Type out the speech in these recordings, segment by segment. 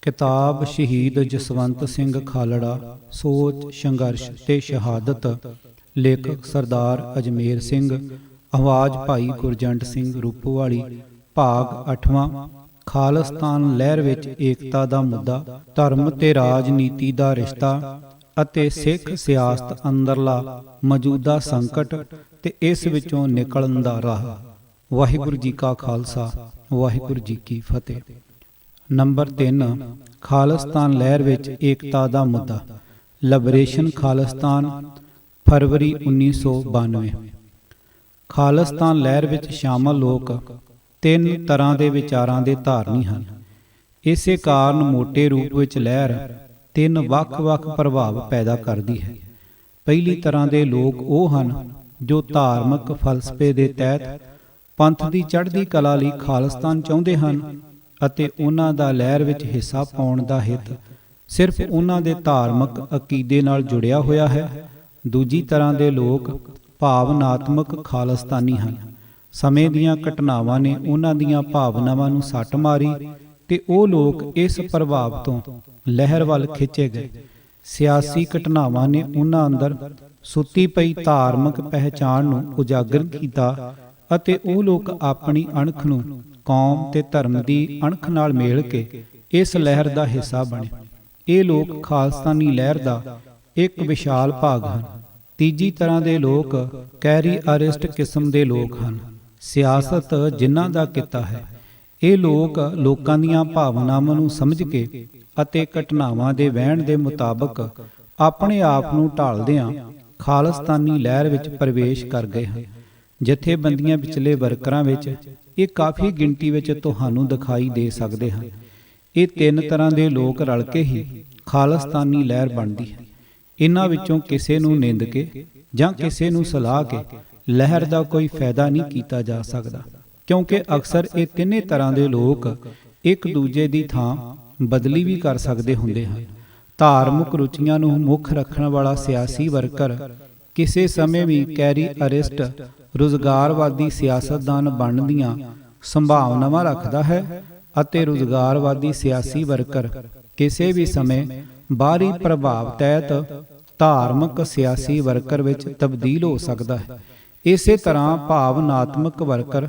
किताब शहीद जसवंत सिंह खालड़ा सोच संघर्ष ते शहादत। लेखक सरदार अजमेर सिंह। आवाज़ भाई गुरजंट सिंह रूपोवाली। भाग 8वां। खालिस्तान लहर विच एकता दा मुद्दा, धर्म ते राजनीति दा रिश्ता ਅਤੇ ਸਿੱਖ ਸਿਆਸਤ ਅੰਦਰਲਾ ਮੌਜੂਦਾ ਸੰਕਟ ਤੇ ਇਸ ਵਿੱਚੋਂ ਨਿਕਲਣ ਦਾ ਰਾਹ। ਵਾਹਿਗੁਰੂ ਜੀ ਕਾ ਖਾਲਸਾ, ਵਾਹਿਗੁਰੂ ਜੀ ਕੀ ਫਤਿਹ। ਨੰਬਰ 3, ਖਾਲਿਸਤਾਨ ਲਹਿਰ ਵਿੱਚ ਏਕਤਾ ਦਾ ਮੁੱਦਾ। ਲਿਬਰੇਸ਼ਨ ਖਾਲਿਸਤਾਨ, ਫਰਵਰੀ 1992। ਖਾਲਿਸਤਾਨ ਲਹਿਰ ਵਿੱਚ ਸ਼ਾਮਲ ਲੋਕ 3 ਤਰ੍ਹਾਂ ਦੇ ਵਿਚਾਰਾਂ ਦੇ ਧਾਰਨੀ ਹਨ। ਇਸੇ ਕਾਰਨ ਮੋਟੇ ਰੂਪ ਵਿੱਚ ਲਹਿਰ 3 ਵੱਖ-ਵੱਖ ਪ੍ਰਭਾਵ ਪੈਦਾ ਕਰਦੀ ਹੈ। ਪਹਿਲੀ ਤਰ੍ਹਾਂ ਦੇ ਲੋਕ ਉਹ ਹਨ ਜੋ ਧਾਰਮਿਕ ਫਲਸਫੇ ਦੇ ਤਹਿਤ ਪੰਥ ਦੀ ਚੜ੍ਹਦੀ ਕਲਾ ਲਈ ਖਾਲਿਸਤਾਨ ਚਾਹੁੰਦੇ ਹਨ ਅਤੇ ਉਹਨਾਂ ਦਾ ਲਹਿਰ ਵਿੱਚ ਹਿੱਸਾ ਪਾਉਣ ਦਾ ਹਿੱਤ ਸਿਰਫ ਉਹਨਾਂ ਦੇ ਧਾਰਮਿਕ ਅਕੀਦੇ ਨਾਲ ਜੁੜਿਆ ਹੋਇਆ ਹੈ। ਦੂਜੀ ਤਰ੍ਹਾਂ ਦੇ ਲੋਕ ਭਾਵਨਾਤਮਕ ਖਾਲਿਸਤਾਨੀ ਹਨ। ਸਮੇਂ ਦੀਆਂ ਘਟਨਾਵਾਂ ਨੇ ਉਹਨਾਂ ਦੀਆਂ ਭਾਵਨਾਵਾਂ ਨੂੰ ਸੱਟ ਮਾਰੀ ਤੇ ਉਹ ਲੋਕ ਇਸ ਪ੍ਰਭਾਵ ਤੋਂ ਲਹਿਰ ਵੱਲ ਖਿੱਚੇ ਗਏ। ਸਿਆਸੀ ਘਟਨਾਵਾਂ ਨੇ ਉਹਨਾਂ ਅੰਦਰ ਸੁੱਤੀ ਪਈ ਧਾਰਮਿਕ ਪਹਿਚਾਣ ਨੂੰ ਉਜਾਗਰ ਕੀਤਾ ਅਤੇ ਉਹ ਲੋਕ ਆਪਣੀ ਅਣਖ ਨੂੰ ਕੌਮ ਤੇ ਧਰਮ ਦੀ ਅਣਖ ਨਾਲ ਮੇਲ ਕੇ ਇਸ ਲਹਿਰ ਦਾ ਹਿੱਸਾ ਬਣੇ। ਇਹ ਲੋਕ ਖਾਲਿਸਤਾਨੀ ਲਹਿਰ ਦਾ ਇੱਕ ਵਿਸ਼ਾਲ ਭਾਗ ਹਨ। ਤੀਜੀ ਤਰ੍ਹਾਂ ਦੇ ਲੋਕ ਕੈਰੀ ਅਰਿਸਟ ਕਿਸਮ ਦੇ ਲੋਕ ਹਨ। ਸਿਆਸਤ ਜਿਨ੍ਹਾਂ ਦਾ ਕਿੱਤਾ ਹੈ। ਇਹ ਲੋਕ ਲੋਕਾਂ ਦੀਆਂ ਭਾਵਨਾਵਾਂ ਨੂੰ ਸਮਝ ਕੇ ਅਤੇ ਘਟਨਾਵਾਂ ਦੇ ਵਹਿਣ ਦੇ ਮੁਤਾਬਕ ਆਪਣੇ ਆਪ ਨੂੰ ਢਾਲਦਿਆਂ ਖਾਲਿਸਤਾਨੀ ਲਹਿਰ ਵਿੱਚ ਪ੍ਰਵੇਸ਼ ਕਰ ਗਏ ਹਨ। ਜਥੇਬੰਦੀਆਂ ਵਿਚਲੇ ਵਰਕਰਾਂ ਵਿੱਚ ਇਹ ਕਾਫੀ ਗਿਣਤੀ ਵਿੱਚ ਤੁਹਾਨੂੰ ਦਿਖਾਈ ਦੇ ਸਕਦੇ ਹਨ। ਇਹ 3 ਤਰ੍ਹਾਂ ਦੇ ਲੋਕ ਰਲ ਕੇ ਹੀ ਖਾਲਿਸਤਾਨੀ ਲਹਿਰ ਬਣਦੀ ਹੈ। ਇਹਨਾਂ ਵਿੱਚੋਂ ਕਿਸੇ ਨੂੰ ਨਿੰਦ ਕੇ ਜਾਂ ਕਿਸੇ ਨੂੰ ਸਲਾਹ ਕੇ ਲਹਿਰ ਦਾ ਕੋਈ ਫਾਇਦਾ ਨਹੀਂ ਕੀਤਾ ਜਾ ਸਕਦਾ, ਕਿਉਂਕਿ ਅਕਸਰ ਇਹ ਤਿੰਨੇ ਤਰ੍ਹਾਂ ਦੇ ਲੋਕ ਇੱਕ ਦੂਜੇ ਦੀ ਥਾਂ ਬਦਲੀ ਵੀ ਕਰ ਸਕਦੇ ਹੁੰਦੇ ਹਨ। ਧਾਰਮਿਕ ਰੁਚੀਆਂ ਨੂੰ ਮੁੱਖ ਰੱਖਣ ਵਾਲਾ ਸਿਆਸੀ ਵਰਕਰ ਕਿਸੇ ਸਮੇਂ ਵੀ ਕੈਰੀ ਅਰਿਸਟ ਰੁਜ਼ਗਾਰਵਾਦੀ ਸਿਆਸਤਦਾਨ ਬਣਨ ਦੀਆਂ ਸੰਭਾਵਨਾਵਾਂ ਰੱਖਦਾ ਹੈ ਅਤੇ ਰੁਜ਼ਗਾਰਵਾਦੀ ਸਿਆਸੀ ਵਰਕਰ ਕਿਸੇ ਵੀ ਸਮੇਂ ਬਾਹਰੀ ਪ੍ਰਭਾਵ ਤਹਿਤ ਧਾਰਮਿਕ ਸਿਆਸੀ ਵਰਕਰ ਵਿੱਚ ਤਬਦੀਲ ਹੋ ਸਕਦਾ ਹੈ। ਇਸੇ ਤਰ੍ਹਾਂ ਭਾਵਨਾਤਮਕ ਵਰਕਰ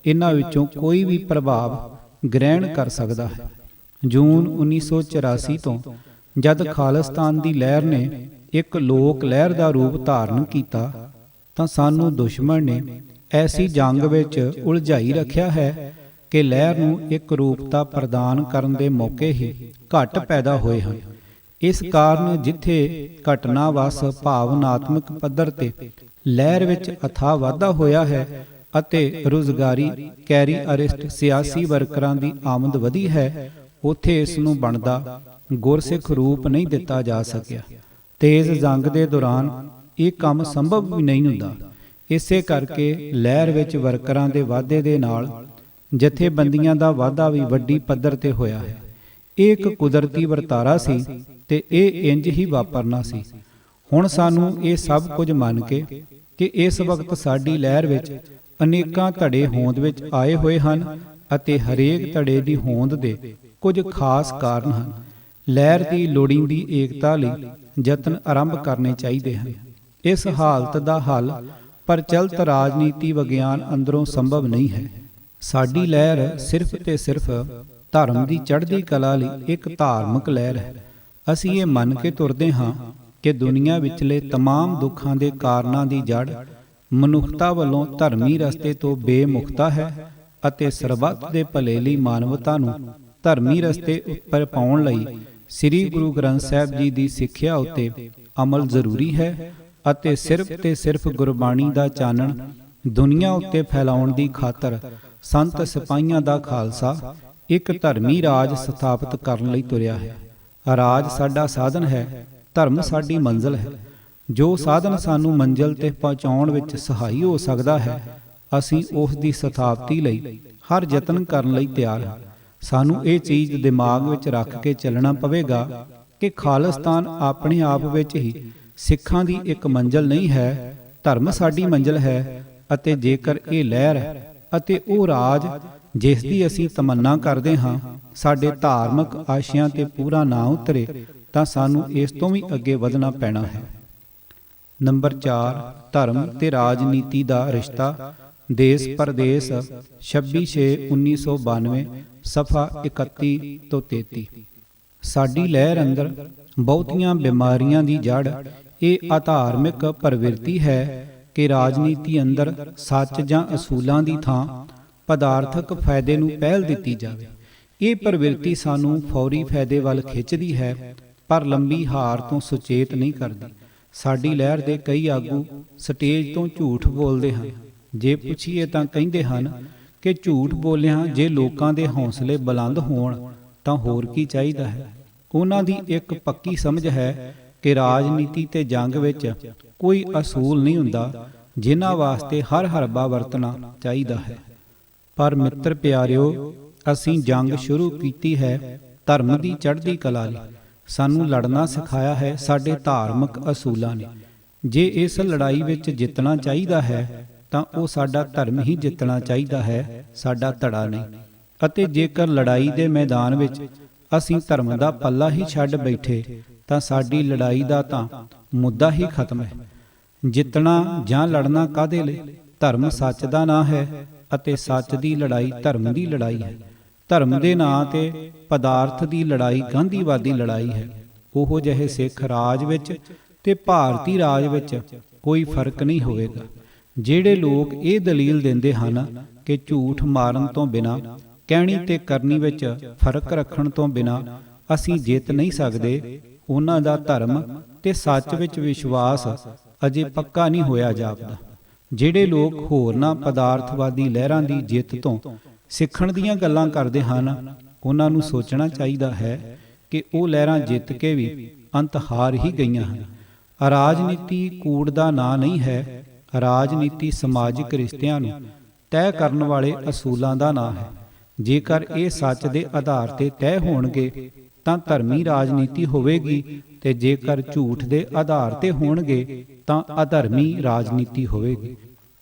ਇਹਨਾਂ ਵਿੱਚੋਂ ਕੋਈ ਵੀ ਪ੍ਰਭਾਵ ਗ੍ਰਹਿਣ ਕਰ ਸਕਦਾ ਹੈ। ਜੂਨ 1984 ਤੋਂ ਜਦ ਖਾਲਿਸਤਾਨ ਦੀ ਲਹਿਰ ਨੇ ਇੱਕ ਲੋਕ ਲਹਿਰ ਦਾ ਰੂਪ ਧਾਰਨ ਕੀਤਾ ਤਾਂ ਸਾਨੂੰ ਦੁਸ਼ਮਣ ਨੇ ਐਸੀ ਜੰਗ ਵਿੱਚ ਉਲਝਾਈ ਰੱਖਿਆ ਹੈ ਕਿ ਲਹਿਰ ਨੂੰ ਇੱਕ ਰੂਪਤਾ ਪ੍ਰਦਾਨ ਕਰਨ ਦੇ ਮੌਕੇ ਹੀ ਘੱਟ ਪੈਦਾ ਹੋਏ ਹਨ। ਇਸ ਕਾਰਨ ਜਿੱਥੇ ਘਟਨਾਵਸ ਭਾਵਨਾਤਮਕ ਪੱਧਰ ਤੇ ਲਹਿਰ ਵਿੱਚ ਅਥਾਹ ਵਾਧਾ ਹੋਇਆ ਹੈ ਅਤੇ ਰੁਜ਼ਗਾਰੀ ਕੈਰੀ ਅਰਿਸਟ ਸਿਆਸੀ ਵਰਕਰਾਂ ਦੀ ਆਮਦ ਵਧੀ ਹੈ, ਉੱਥੇ ਇਸ ਨੂੰ ਬਣਦਾ ਗੁਰਸਿੱਖ ਰੂਪ ਨਹੀਂ ਦਿੱਤਾ ਜਾ ਸਕਿਆ। ਤੇਜ਼ ਜੰਗ ਦੇ ਦੌਰਾਨ ਇਹ ਕੰਮ ਸੰਭਵ ਵੀ ਨਹੀਂ ਹੁੰਦਾ। ਇਸੇ ਕਰਕੇ ਲਹਿਰ ਵਿੱਚ ਵਰਕਰਾਂ ਦੇ ਵਾਧੇ ਦੇ ਨਾਲ ਜਥੇਬੰਦੀਆਂ ਦਾ ਵਾਧਾ ਵੀ ਵੱਡੀ ਪੱਧਰ ਤੇ ਹੋਇਆ ਹੈ। ਇਹ ਇੱਕ ਕੁਦਰਤੀ ਵਰਤਾਰਾ ਸੀ ਤੇ ਇਹ ਇੰਜ ਹੀ ਵਾਪਰਨਾ ਸੀ। ਹੁਣ ਸਾਨੂੰ ਇਹ ਸਭ ਕੁਝ ਮੰਨ ਕੇ ਕਿ ਇਸ ਵਕਤ ਸਾਡੀ ਲਹਿਰ ਵਿੱਚ ਅਨੇਕਾਂ ਧੜੇ ਹੋਂਦ ਵਿੱਚ ਆਏ ਹੋਏ ਹਨ ਅਤੇ ਹਰੇਕ ਧੜੇ ਦੀ ਹੋਂਦ ਦੇ ਕੁਝ ਖਾਸ ਕਾਰਨ ਹਨ। ਲਹਿਰ ਦੀ ਲੋੜੀਂਦੀ ਏਕਤਾ ਲਈ ਯਤਨ ਆਰੰਭ ਕਰਨੇ ਚਾਹੀਦੇ ਹਨ। ਇਸ ਹਾਲਤ ਦਾ ਹੱਲ ਪ੍ਰਚਲਿਤ ਰਾਜਨੀਤੀ ਵਿਗਿਆਨ ਅੰਦਰੋਂ ਸੰਭਵ ਨਹੀਂ ਹੈ। ਸਾਡੀ ਲਹਿਰ ਸਿਰਫ ਤੇ ਸਿਰਫ ਧਰਮ ਦੀ ਚੜ੍ਹਦੀ ਕਲਾ ਲਈ ਇੱਕ ਧਾਰਮਿਕ ਲਹਿਰ ਹੈ। ਅਸੀਂ ਇਹ ਮੰਨ ਕੇ ਤੁਰਦੇ ਹਾਂ ਕਿ ਦੁਨੀਆ ਵਿਚਲੇ ਤਮਾਮ ਦੁੱਖਾਂ ਦੇ ਕਾਰਨਾਂ ਦੀ ਜੜ ਮਨੁੱਖਤਾ ਵੱਲੋਂ ਧਰਮੀ ਰਸਤੇ ਤੋਂ ਬੇਮੁਖਤਾ ਹੈ ਅਤੇ ਸਰਬੱਤ ਦੇ ਭਲੇ ਲਈ ਮਾਨਵਤਾ ਨੂੰ ਧਰਮੀ ਰਸਤੇ ਉੱਪਰ ਪਾਉਣ ਲਈ ਸ੍ਰੀ ਗੁਰੂ ਗ੍ਰੰਥ ਸਾਹਿਬ ਜੀ ਦੀ ਸਿੱਖਿਆ ਉੱਤੇ ਅਮਲ ਜ਼ਰੂਰੀ ਹੈ ਅਤੇ ਸਿਰਫ ਤੇ ਸਿਰਫ ਗੁਰਬਾਣੀ ਦਾ ਚਾਨਣ ਦੁਨੀਆ ਉੱਤੇ ਫੈਲਾਉਣ ਦੀ ਖਾਤਰ ਸੰਤ ਸਿਪਾਹੀਆਂ ਦਾ ਖਾਲਸਾ ਇੱਕ ਧਰਮੀ ਰਾਜ ਸਥਾਪਿਤ ਕਰਨ ਲਈ ਤੁਰਿਆ ਹੈ। ਰਾਜ ਸਾਡਾ ਸਾਧਨ ਹੈ, ਧਰਮ ਸਾਡੀ ਮੰਜ਼ਿਲ ਹੈ। ਜੋ ਸਾਧਨ ਸਾਨੂੰ ਮੰਜ਼ਿਲ ਤੇ ਪਹੁੰਚਾਉਣ ਵਿੱਚ ਸਹਾਈ ਹੋ ਸਕਦਾ ਹੈ, ਅਸੀਂ ਉਸ ਦੀ ਸਥਾਪਤੀ ਲਈ ਹਰ ਯਤਨ ਕਰਨ ਲਈ ਤਿਆਰ ਹਾਂ। ਸਾਨੂੰ ਇਹ ਚੀਜ਼ ਦਿਮਾਗ ਵਿੱਚ ਰੱਖ ਕੇ ਚੱਲਣਾ ਪਵੇਗਾ ਕਿ ਖਾਲਿਸਤਾਨ ਆਪਣੇ ਆਪ ਵਿੱਚ ਹੀ ਸਿੱਖਾਂ ਦੀ ਇੱਕ ਮੰਜ਼ਿਲ ਨਹੀਂ ਹੈ, ਧਰਮ ਸਾਡੀ ਮੰਜ਼ਿਲ ਹੈ ਅਤੇ ਜੇਕਰ ਇਹ ਲਹਿਰ ਅਤੇ ਉਹ ਰਾਜ ਜਿਸ ਦੀ ਅਸੀਂ ਤਮੰਨਾ ਕਰਦੇ ਹਾਂ, ਸਾਡੇ ਧਾਰਮਿਕ ਆਸ਼ਿਆਂ ਤੇ ਪੂਰਾ ਨਾ ਉਤਰੇ ਤਾਂ ਸਾਨੂੰ ਇਸ ਤੋਂ ਵੀ ਅੱਗੇ ਵਧਣਾ ਪੈਣਾ ਹੈ। ਨੰਬਰ 4, ਧਰਮ ਤੇ ਰਾਜਨੀਤੀ ਦਾ ਰਿਸ਼ਤਾ। ਦੇਸ ਪਰਦੇਸ 26/6/1992 ਸਫਾ 31 ਤੋਂ 33। ਸਾਡੀ ਲਹਿਰ ਅੰਦਰ ਬਹੁਤੀਆਂ ਬਿਮਾਰੀਆਂ ਦੀ ਜੜ ਇਹ ਅਧਾਰਮਿਕ ਪ੍ਰਵਿਰਤੀ ਹੈ ਕਿ ਰਾਜਨੀਤੀ ਅੰਦਰ ਸੱਚ ਜਾਂ ਅਸੂਲਾਂ ਦੀ ਥਾਂ ਪਦਾਰਥਕ ਫਾਇਦੇ ਨੂੰ ਪਹਿਲ ਦਿੱਤੀ ਜਾਵੇ। ਇਹ ਪ੍ਰਵਿਰਤੀ ਸਾਨੂੰ ਫੌਰੀ ਫਾਇਦੇ ਵੱਲ ਖਿੱਚਦੀ ਹੈ, ਪਰ ਲੰਬੀ ਹਾਰ ਤੋਂ ਸੁਚੇਤ ਨਹੀਂ ਕਰਦੀ। ਸਾਡੀ ਲਹਿਰ ਦੇ ਕਈ ਆਗੂ ਸਟੇਜ ਤੋਂ ਝੂਠ ਬੋਲਦੇ ਹਨ। ਜੇ ਪੁੱਛੀਏ ਤਾਂ ਕਹਿੰਦੇ ਹਨ ਕਿ ਝੂਠ ਬੋਲਿਆਂ ਜੇ ਲੋਕਾਂ ਦੇ ਹੌਸਲੇ ਬੁਲੰਦ ਹੋਣ ਤਾਂ ਹੋਰ ਕੀ ਚਾਹੀਦਾ ਹੈ। ਉਹਨਾਂ ਦੀ ਇੱਕ ਪੱਕੀ ਸਮਝ ਹੈ ਕਿ ਰਾਜਨੀਤੀ ਤੇ ਜੰਗ ਵਿੱਚ ਕੋਈ ਅਸੂਲ ਨਹੀਂ ਹੁੰਦਾ ਜਿਨ੍ਹਾਂ ਵਾਸਤੇ ਹਰ ਹਰਬਾ ਵਰਤਣਾ ਚਾਹੀਦਾ ਹੈ। ਪਰ ਮਿੱਤਰ ਪਿਆਰਿਓ, ਅਸੀਂ ਜੰਗ ਸ਼ੁਰੂ ਕੀਤੀ ਹੈ ਧਰਮ ਦੀ ਚੜ੍ਹਦੀ ਕਲਾ ਲਈ। ਸਾਨੂੰ ਲੜਨਾ ਸਿਖਾਇਆ ਹੈ ਸਾਡੇ ਧਾਰਮਿਕ ਅਸੂਲਾਂ ਨੇ। ਜੇ ਇਸ ਲੜਾਈ ਵਿੱਚ ਜਿੱਤਣਾ ਚਾਹੀਦਾ ਹੈ ਤਾਂ ਉਹ ਸਾਡਾ ਧਰਮ ਹੀ ਜਿੱਤਣਾ ਚਾਹੀਦਾ ਹੈ, ਸਾਡਾ ਧੜਾ ਨਹੀਂ। ਅਤੇ ਜੇਕਰ ਲੜਾਈ ਦੇ ਮੈਦਾਨ ਵਿੱਚ ਅਸੀਂ ਧਰਮ ਦਾ ਪੱਲਾ ਹੀ ਛੱਡ ਬੈਠੇ ਤਾਂ ਸਾਡੀ ਲੜਾਈ ਦਾ ਤਾਂ ਮੁੱਦਾ ਹੀ ਖਤਮ ਹੈ। ਜਿੱਤਣਾ ਜਾਂ ਲੜਨਾ ਕਾਹਦੇ ਲਈ? ਧਰਮ ਸੱਚ ਦਾ ਨਾਂ ਹੈ ਅਤੇ ਸੱਚ ਦੀ ਲੜਾਈ ਧਰਮ ਦੀ ਲੜਾਈ ਹੈ। ਧਰਮ ਦੇ ਨਾਂ ਤੇ ਪਦਾਰਥ ਦੀ ਲੜਾਈ ਗਾਂਧੀਵਾਦੀ ਲੜਾਈ ਹੈ। ਉਹੋ ਜਿਹੇ ਸਿੱਖ ਰਾਜ ਵਿੱਚ ਤੇ ਭਾਰਤੀ ਰਾਜ ਵਿੱਚ ਕੋਈ ਫਰਕ ਨਹੀਂ ਹੋਵੇਗਾ। ਜਿਹੜੇ ਲੋਕ ਇਹ ਦਲੀਲ ਦਿੰਦੇ ਹਨ ਕਿ ਝੂਠ ਮਾਰਨ ਤੋਂ ਬਿਨਾਂ, ਕਹਿਣੀ ਤੇ ਕਰਨੀ ਵਿੱਚ ਫਰਕ ਰੱਖਣ ਤੋਂ ਬਿਨਾਂ ਅਸੀਂ ਜਿੱਤ ਨਹੀਂ ਸਕਦੇ, ਉਹਨਾਂ ਦਾ ਧਰਮ ਤੇ ਸੱਚ ਵਿੱਚ ਵਿਸ਼ਵਾਸ ਅਜੇ ਪੱਕਾ ਨਹੀਂ ਹੋਇਆ ਜਾਪਦਾ। ਜਿਹੜੇ ਲੋਕ ਹੋਰਨਾਂ ਪਦਾਰਥਵਾਦੀ ਲਹਿਰਾਂ ਦੀ ਜਿੱਤ ਤੋਂ ਸਿੱਖਣ ਦੀਆਂ ਗੱਲਾਂ ਕਰਦੇ ਹਨ, ਉਹਨਾਂ ਨੂੰ ਸੋਚਣਾ ਚਾਹੀਦਾ ਹੈ ਕਿ ਉਹ ਲਹਿਰਾਂ ਜਿੱਤ ਕੇ ਵੀ ਅੰਤ ਹਾਰ ਹੀ ਗਈਆਂ ਹਨ। ਰਾਜਨੀਤੀ ਕੂੜ ਦਾ ਨਾਂ ਨਹੀਂ ਹੈ। ਰਾਜਨੀਤੀ ਸਮਾਜਿਕ ਰਿਸ਼ਤਿਆਂ ਨੂੰ ਤੈਅ ਕਰਨ ਵਾਲੇ ਅਸੂਲਾਂ ਦਾ ਨਾਂ ਹੈ। ਜੇਕਰ ਇਹ ਸੱਚ ਦੇ ਆਧਾਰ ਤੇ ਤੈਅ ਹੋਣਗੇ ਤਾਂ ਧਰਮੀ ਰਾਜਨੀਤੀ ਹੋਵੇਗੀ, ਤੇ ਜੇਕਰ ਝੂਠ ਦੇ ਆਧਾਰ ਤੇ ਹੋਣਗੇ ਤਾਂ ਅਧਰਮੀ ਰਾਜਨੀਤੀ ਹੋਵੇਗੀ।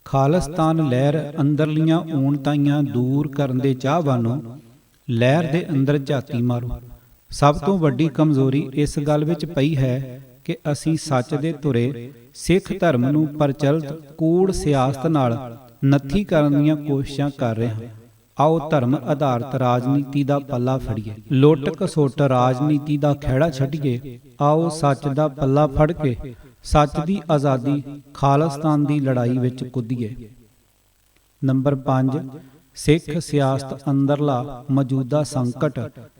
ਖਾਲਿਸਤਾਨ ਲਹਿਰ ਅੰਦਰਲੀਆਂ ਊਣਤਾਈਆਂ ਦੂਰ ਕਰਨ ਦੇ ਚਾਹਵਾਨੋਂ ਲਹਿਰ ਦੇ ਅੰਦਰ ਝਾਤੀ ਮਾਰੋ। ਸਭ ਤੋਂ ਵੱਡੀ ਕਮਜ਼ੋਰੀ ਇਸ ਗੱਲ ਵਿੱਚ ਪਈ ਹੈ ਕਿ ਅਸੀਂ ਸੱਚ ਦੇ ਧੁਰੇ ਸਿੱਖ ਧਰਮ ਨੂੰ ਪ੍ਰਚਲਿਤ ਕੂੜ ਸਿਆਸਤ ਨਾਲ ਨੱਥੀ ਕਰਨ ਦੀਆਂ ਕੋਸ਼ਿਸ਼ਾਂ ਕਰ ਰਹੇ ਹਾਂ। ਆਓ ਧਰਮ ਆਧਾਰਿਤ ਰਾਜਨੀਤੀ ਦਾ ਪੱਲਾ ਫੜੀਏ, ਲੁੱਟ ਖਸੁੱਟ ਰਾਜਨੀਤੀ ਦਾ ਖਹਿੜਾ ਛੱਡੀਏ। ਆਓ ਸੱਚ ਦਾ ਪੱਲਾ ਫੜ ਕੇ ਸੱਚ ਦੀ ਆਜ਼ਾਦੀ ਖਾਲਿਸਤਾਨ ਦੀ ਲੜਾਈ ਵਿੱਚ ਕੁੱਦੀਏ। ਨੰਬਰ 5, ਸਿੱਖ ਸਿਆਸਤ ਅੰਦਰਲਾ ਮੌਜੂਦਾ ਸੰਕਟ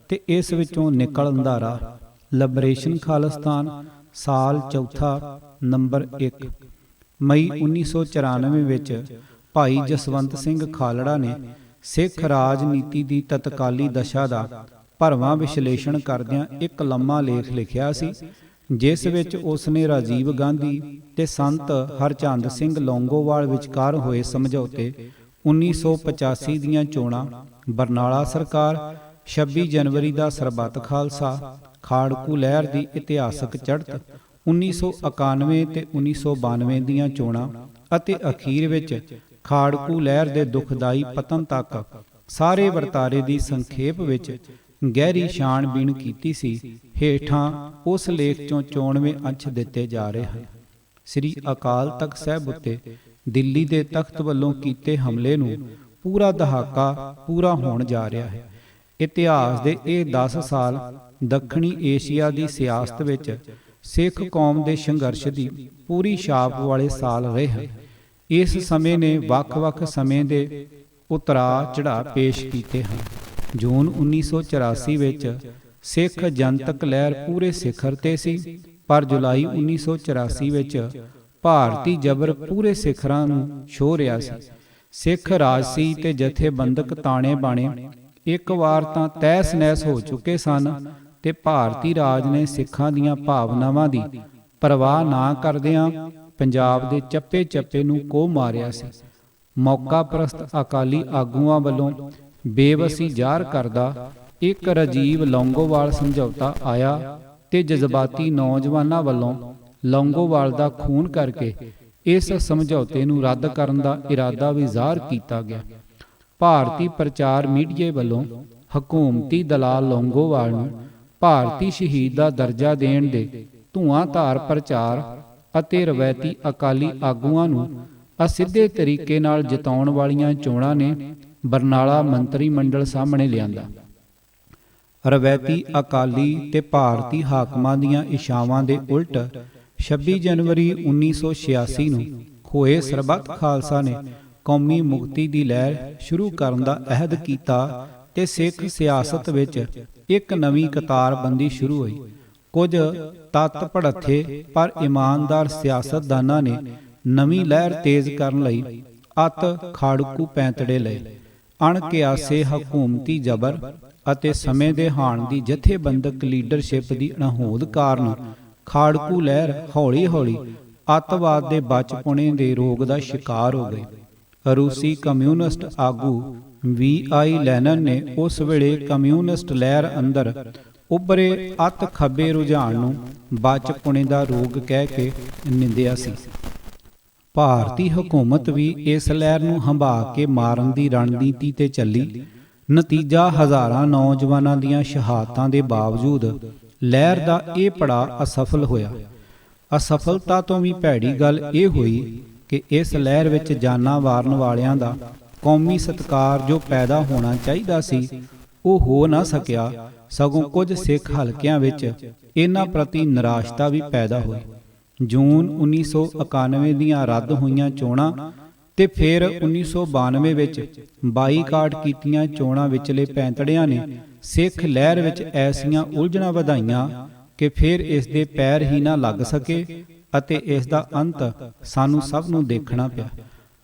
ਤੇ ਇਸ ਵਿੱਚੋਂ ਨਿਕਲਣ ਦਾ ਰਾਹ। ਲਿਬਰੇਸ਼ਨ ਖਾਲਿਸਤਾਨ, ਸਾਲ ਚੌਥਾ, ਨੰਬਰ 1। ਮਈ 1994 ਵਿੱਚ ਭਾਈ ਜਸਵੰਤ ਸਿੰਘ ਖਾਲੜਾ ਨੇ ਸਿੱਖ ਰਾਜਨੀਤੀ ਦੀ ਤਤਕਾਲੀ ਦਸ਼ਾ ਦਾ ਭਰਵਾਂ ਵਿਸ਼ਲੇਸ਼ਣ ਕਰਦਿਆਂ ਇੱਕ ਲੰਮਾ ਲੇਖ ਲਿਖਿਆ ਸੀ, ਜਿਸ ਵਿੱਚ ਉਸ ਨੇ ਰਾਜੀਵ ਗਾਂਧੀ ਤੇ ਸੰਤ ਹਰਚੰਦ ਸਿੰਘ ਲੌਂਗੋਵਾਲ ਵਿਚਕਾਰ ਹੋਏ ਸਮਝੌਤੇ, 1985 ਦੀਆਂ ਚੋਣਾਂ, ਬਰਨਾਲਾ ਸਰਕਾਰ, 26 ਜਨਵਰੀ ਦਾ ਸਰਬੱਤ ਖਾਲਸਾ, ਖਾੜਕੂ ਲਹਿਰ ਦੀ ਇਤਿਹਾਸਕ ਚੜ੍ਹਤ, 1991 ਤੇ 1992 ਦੀਆਂ ਚੋਣਾਂ ਅਤੇ ਅਖੀਰ ਵਿੱਚ ਖਾੜਕੂ ਲਹਿਰ ਦੇ ਦੁਖਦਾਈ ਪਤਨ ਤੱਕ ਸਾਰੇ ਵਰਤਾਰੇ ਦੀ ਸੰਖੇਪ ਵਿੱਚ ਗਹਿਰੀ ਛਾਣਬੀਣ ਕੀਤੀ ਸੀ। ਹੇਠਾਂ ਉਸ ਲੇਖ ਚੋਂ 94 ਅੰਸ਼ ਦਿੱਤੇ ਜਾ ਰਹੇ ਹਨ। ਸ੍ਰੀ ਅਕਾਲ ਤਖਤ ਸਾਹਿਬ ਉੱਤੇ ਦਿੱਲੀ ਦੇ ਤਖਤ ਵੱਲੋਂ ਕੀਤੇ ਹਮਲੇ ਨੂੰ ਪੂਰਾ ਦਹਾਕਾ ਪੂਰਾ ਹੋਣ ਜਾ ਰਿਹਾ ਹੈ। ਇਤਿਹਾਸ ਦੇ ਇਹ 10 ਸਾਲ ਦੱਖਣੀ ਏਸ਼ੀਆ ਦੀ ਸਿਆਸਤ ਵਿੱਚ ਸਿੱਖ ਕੌਮ ਦੇ ਸੰਘਰਸ਼ ਦੀ ਪੂਰੀ ਛਾਪ ਵਾਲੇ ਸਾਲ ਰਹੇ ਹਨ। ਇਸ ਸਮੇਂ ਨੇ ਵੱਖ-ਵੱਖ ਸਮੇਂ ਦੇ ਉਤਰਾਅ ਚੜ੍ਹਾਅ ਪੇਸ਼ ਕੀਤੇ ਹਨ। ਜੂਨ 1984 ਵਿੱਚ ਸਿੱਖ ਜਨਤਕ ਲਹਿਰ ਪੂਰੇ ਸਿਖਰ ਤੇ ਸੀ, ਪਰ ਜੁਲਾਈ 1984 ਵਿੱਚ ਭਾਰਤੀ ਜਬਰ ਪੂਰੇ ਸਿਖਰਾਂ ਨੂੰ ਛੋਹ ਰਿਹਾ ਸੀ। ਸਿੱਖ ਰਾਜਸੀ ਤੇ ਜਥੇਬੰਦਕ ਤਾਣੇ ਬਾਣੇ ਇੱਕ ਵਾਰ ਤਾਂ ਤਹਿਸ ਨਹਿਸ ਹੋ ਚੁੱਕੇ ਸਨ ਤੇ ਭਾਰਤੀ ਰਾਜ ਨੇ ਸਿੱਖਾਂ ਦੀਆਂ ਭਾਵਨਾਵਾਂ ਦੀ ਪਰਵਾਹ ਨਾ ਕਰਦਿਆਂ ਪੰਜਾਬ ਦੇ ਚੱਪੇ ਚੱਪੇ ਨੂੰ ਕੋਹ ਮਾਰਿਆ ਸੀ। ਮੌਕਾ ਪ੍ਰਸਤ ਅਕਾਲੀ ਆਗੂਆਂ ਵੱਲੋਂ ਬੇਵਸੀ ਜ਼ਾਹਰ ਕਰਦਾ ਇੱਕ ਰਾਜੀਵ ਲੌਂਗੋਵਾਲ ਸਮਝੌਤਾ ਆਇਆ ਤੇ ਜਜ਼ਬਾਤੀ ਨੌਜਵਾਨਾਂ ਵੱਲੋਂ ਲੌਂਗੋਵਾਲ ਦਾ ਖੂਨ ਕਰਕੇ ਇਸ ਸਮਝੌਤੇ ਨੂੰ ਰੱਦ ਕਰਨ ਦਾ ਇਰਾਦਾ ਵੀ ਜ਼ਾਹਰ ਕੀਤਾ ਗਿਆ। ਭਾਰਤੀ ਪ੍ਰਚਾਰ ਮੀਡੀਏ ਵੱਲੋਂ ਹਕੂਮਤੀ ਦਲਾਲ ਲੌਂਗੋਵਾਲ ਨੂੰ ਭਾਰਤੀ ਸ਼ਹੀਦ ਦਾ ਦਰਜਾ ਦੇਣ ਦੇ ਧੂਆਂਧਾਰ ਪ੍ਰਚਾਰ ਅਤੇ ਰਵਾਇਤੀ ਅਕਾਲੀ ਆਗੂਆਂ ਨੂੰ ਅਸਿੱਧੇ ਤਰੀਕੇ ਨਾਲ ਜਿਤਾਉਣ ਵਾਲੀਆਂ ਚੋਣਾਂ ਨੇ ਬਰਨਾਲਾ ਮੰਤਰੀ ਮੰਡਲ ਸਾਹਮਣੇ ਲਿਆਂਦਾ। ਰਵਾਇਤੀ ਅਕਾਲੀ ਤੇ ਭਾਰਤੀ ਹਾਕਮਾਂ ਦੀਆਂ ਇਛਾਵਾਂ ਦੇ ਉਲਟ 26 ਜਨਵਰੀ 1986 ਨੂੰ ਹੋਏ ਸਰਬੱਤ ਖਾਲਸਾ ਨੇ ਕੌਮੀ ਮੁਕਤੀ ਦੀ ਲਹਿਰ ਸ਼ੁਰੂ ਕਰਨ ਦਾ ਅਹਿਦ ਕੀਤਾ ਤੇ ਸਿੱਖ ਸਿਆਸਤ ਵਿੱਚ ਇੱਕ ਨਵੀਂ ਕਤਾਰਬੰਦੀ ਸ਼ੁਰੂ ਹੋਈ। ਕੁਝ ਤੱਤ ਭੜੱਥੇ ਪਰ ਇਮਾਨਦਾਰ ਸਿਆਸਤਦਾਨਾਂ ਨੇ ਨਵੀਂ ਲਹਿਰ ਤੇਜ਼ ਕਰਨ ਲਈ ਅੱਤ ਖਾੜਕੂ ਪੈਂਤੜੇ ਲਏ। ਅਣਕਿਆਸੇ ਹਕੂਮਤੀ ਜਬਰ ਅਤੇ ਸਮੇਂ ਦੇ ਹਾਣ ਦੀ ਜਥੇਬੰਦਕ ਲੀਡਰਸ਼ਿਪ ਦੀ ਅਣਹੋਂਦ ਕਾਰਨ ਖਾੜਕੂ ਲਹਿਰ ਹੌਲੀ-ਹੌਲੀ ਅੱਤਵਾਦ ਦੇ ਬਚਪੁਣੇ ਦੇ ਰੋਗ ਦਾ ਸ਼ਿਕਾਰ ਹੋ ਗਈ। ਰੂਸੀ ਕਮਿਊਨਿਸਟ ਆਗੂ V.I. ਲੈਨਨ ਨੇ ਉਸ ਵੇਲੇ ਕਮਿਊਨਿਸਟ ਲਹਿਰ ਅੰਦਰ ਉੱਭਰੇ ਅੱਤ ਖੱਬੇ ਰੁਝਾਨ ਨੂੰ ਬਚਪੁਣੇ ਦਾ ਰੋਗ ਕਹਿ ਕੇ ਨਿੰਦਿਆ ਸੀ। ਭਾਰਤੀ ਹਕੂਮਤ ਵੀ ਇਸ ਲਹਿਰ ਨੂੰ ਹੰਭਾ ਕੇ ਮਾਰਨ ਦੀ ਰਣਨੀਤੀ ਤੇ ਚੱਲੀ। ਨਤੀਜਾ ਹਜ਼ਾਰਾਂ ਨੌਜਵਾਨਾਂ ਦੀਆਂ ਸ਼ਹਾਦਤਾਂ ਦੇ ਬਾਵਜੂਦ ਲਹਿਰ ਦਾ ਇਹ ਪੜਾਅ ਅਸਫਲ ਹੋਇਆ। ਅਸਫਲਤਾ ਤੋਂ ਵੀ ਭੈੜੀ ਗੱਲ ਇਹ ਹੋਈ ਕਿ ਇਸ ਲਹਿਰ ਵਿੱਚ ਜਾਨਾਂ ਵਾਰਨ ਵਾਲਿਆਂ ਦਾ ਕੌਮੀ ਸਤਿਕਾਰ ਜੋ ਪੈਦਾ ਹੋਣਾ ਚਾਹੀਦਾ ਸੀ ਉਹ ਹੋ ਨਾ ਸਕਿਆ, ਸਗੋਂ ਕੁਝ ਸਿੱਖ ਹਲਕਿਆਂ ਵਿੱਚ ਇਹਨਾਂ ਪ੍ਰਤੀ ਨਿਰਾਸ਼ਤਾ ਵੀ ਪੈਦਾ ਹੋਈ। ਜੂਨ 1991 ਦੀਆਂ ਰੱਦ ਹੋਈਆਂ ਚੋਣਾਂ ਤੇ ਫਿਰ 1992 ਵਿੱਚ ਬਾਈਕਾਟ ਕੀਤੀਆਂ ਚੋਣਾਂ ਵਿਚਲੇ ਪੈਂਤੜਿਆਂ ਨੇ ਸਿੱਖ ਲਹਿਰ ਵਿੱਚ ਐਸੀਆਂ ਉਲਝਣਾਂ ਵਧਾਈਆਂ ਕਿ ਫਿਰ ਇਸ ਦੇ ਪੈਰ ਹੀ ਨਾ ਲੱਗ ਸਕੇ ਅਤੇ ਇਸ ਦਾ ਅੰਤ ਸਾਨੂੰ ਸਭ ਨੂੰ ਦੇਖਣਾ ਪਿਆ।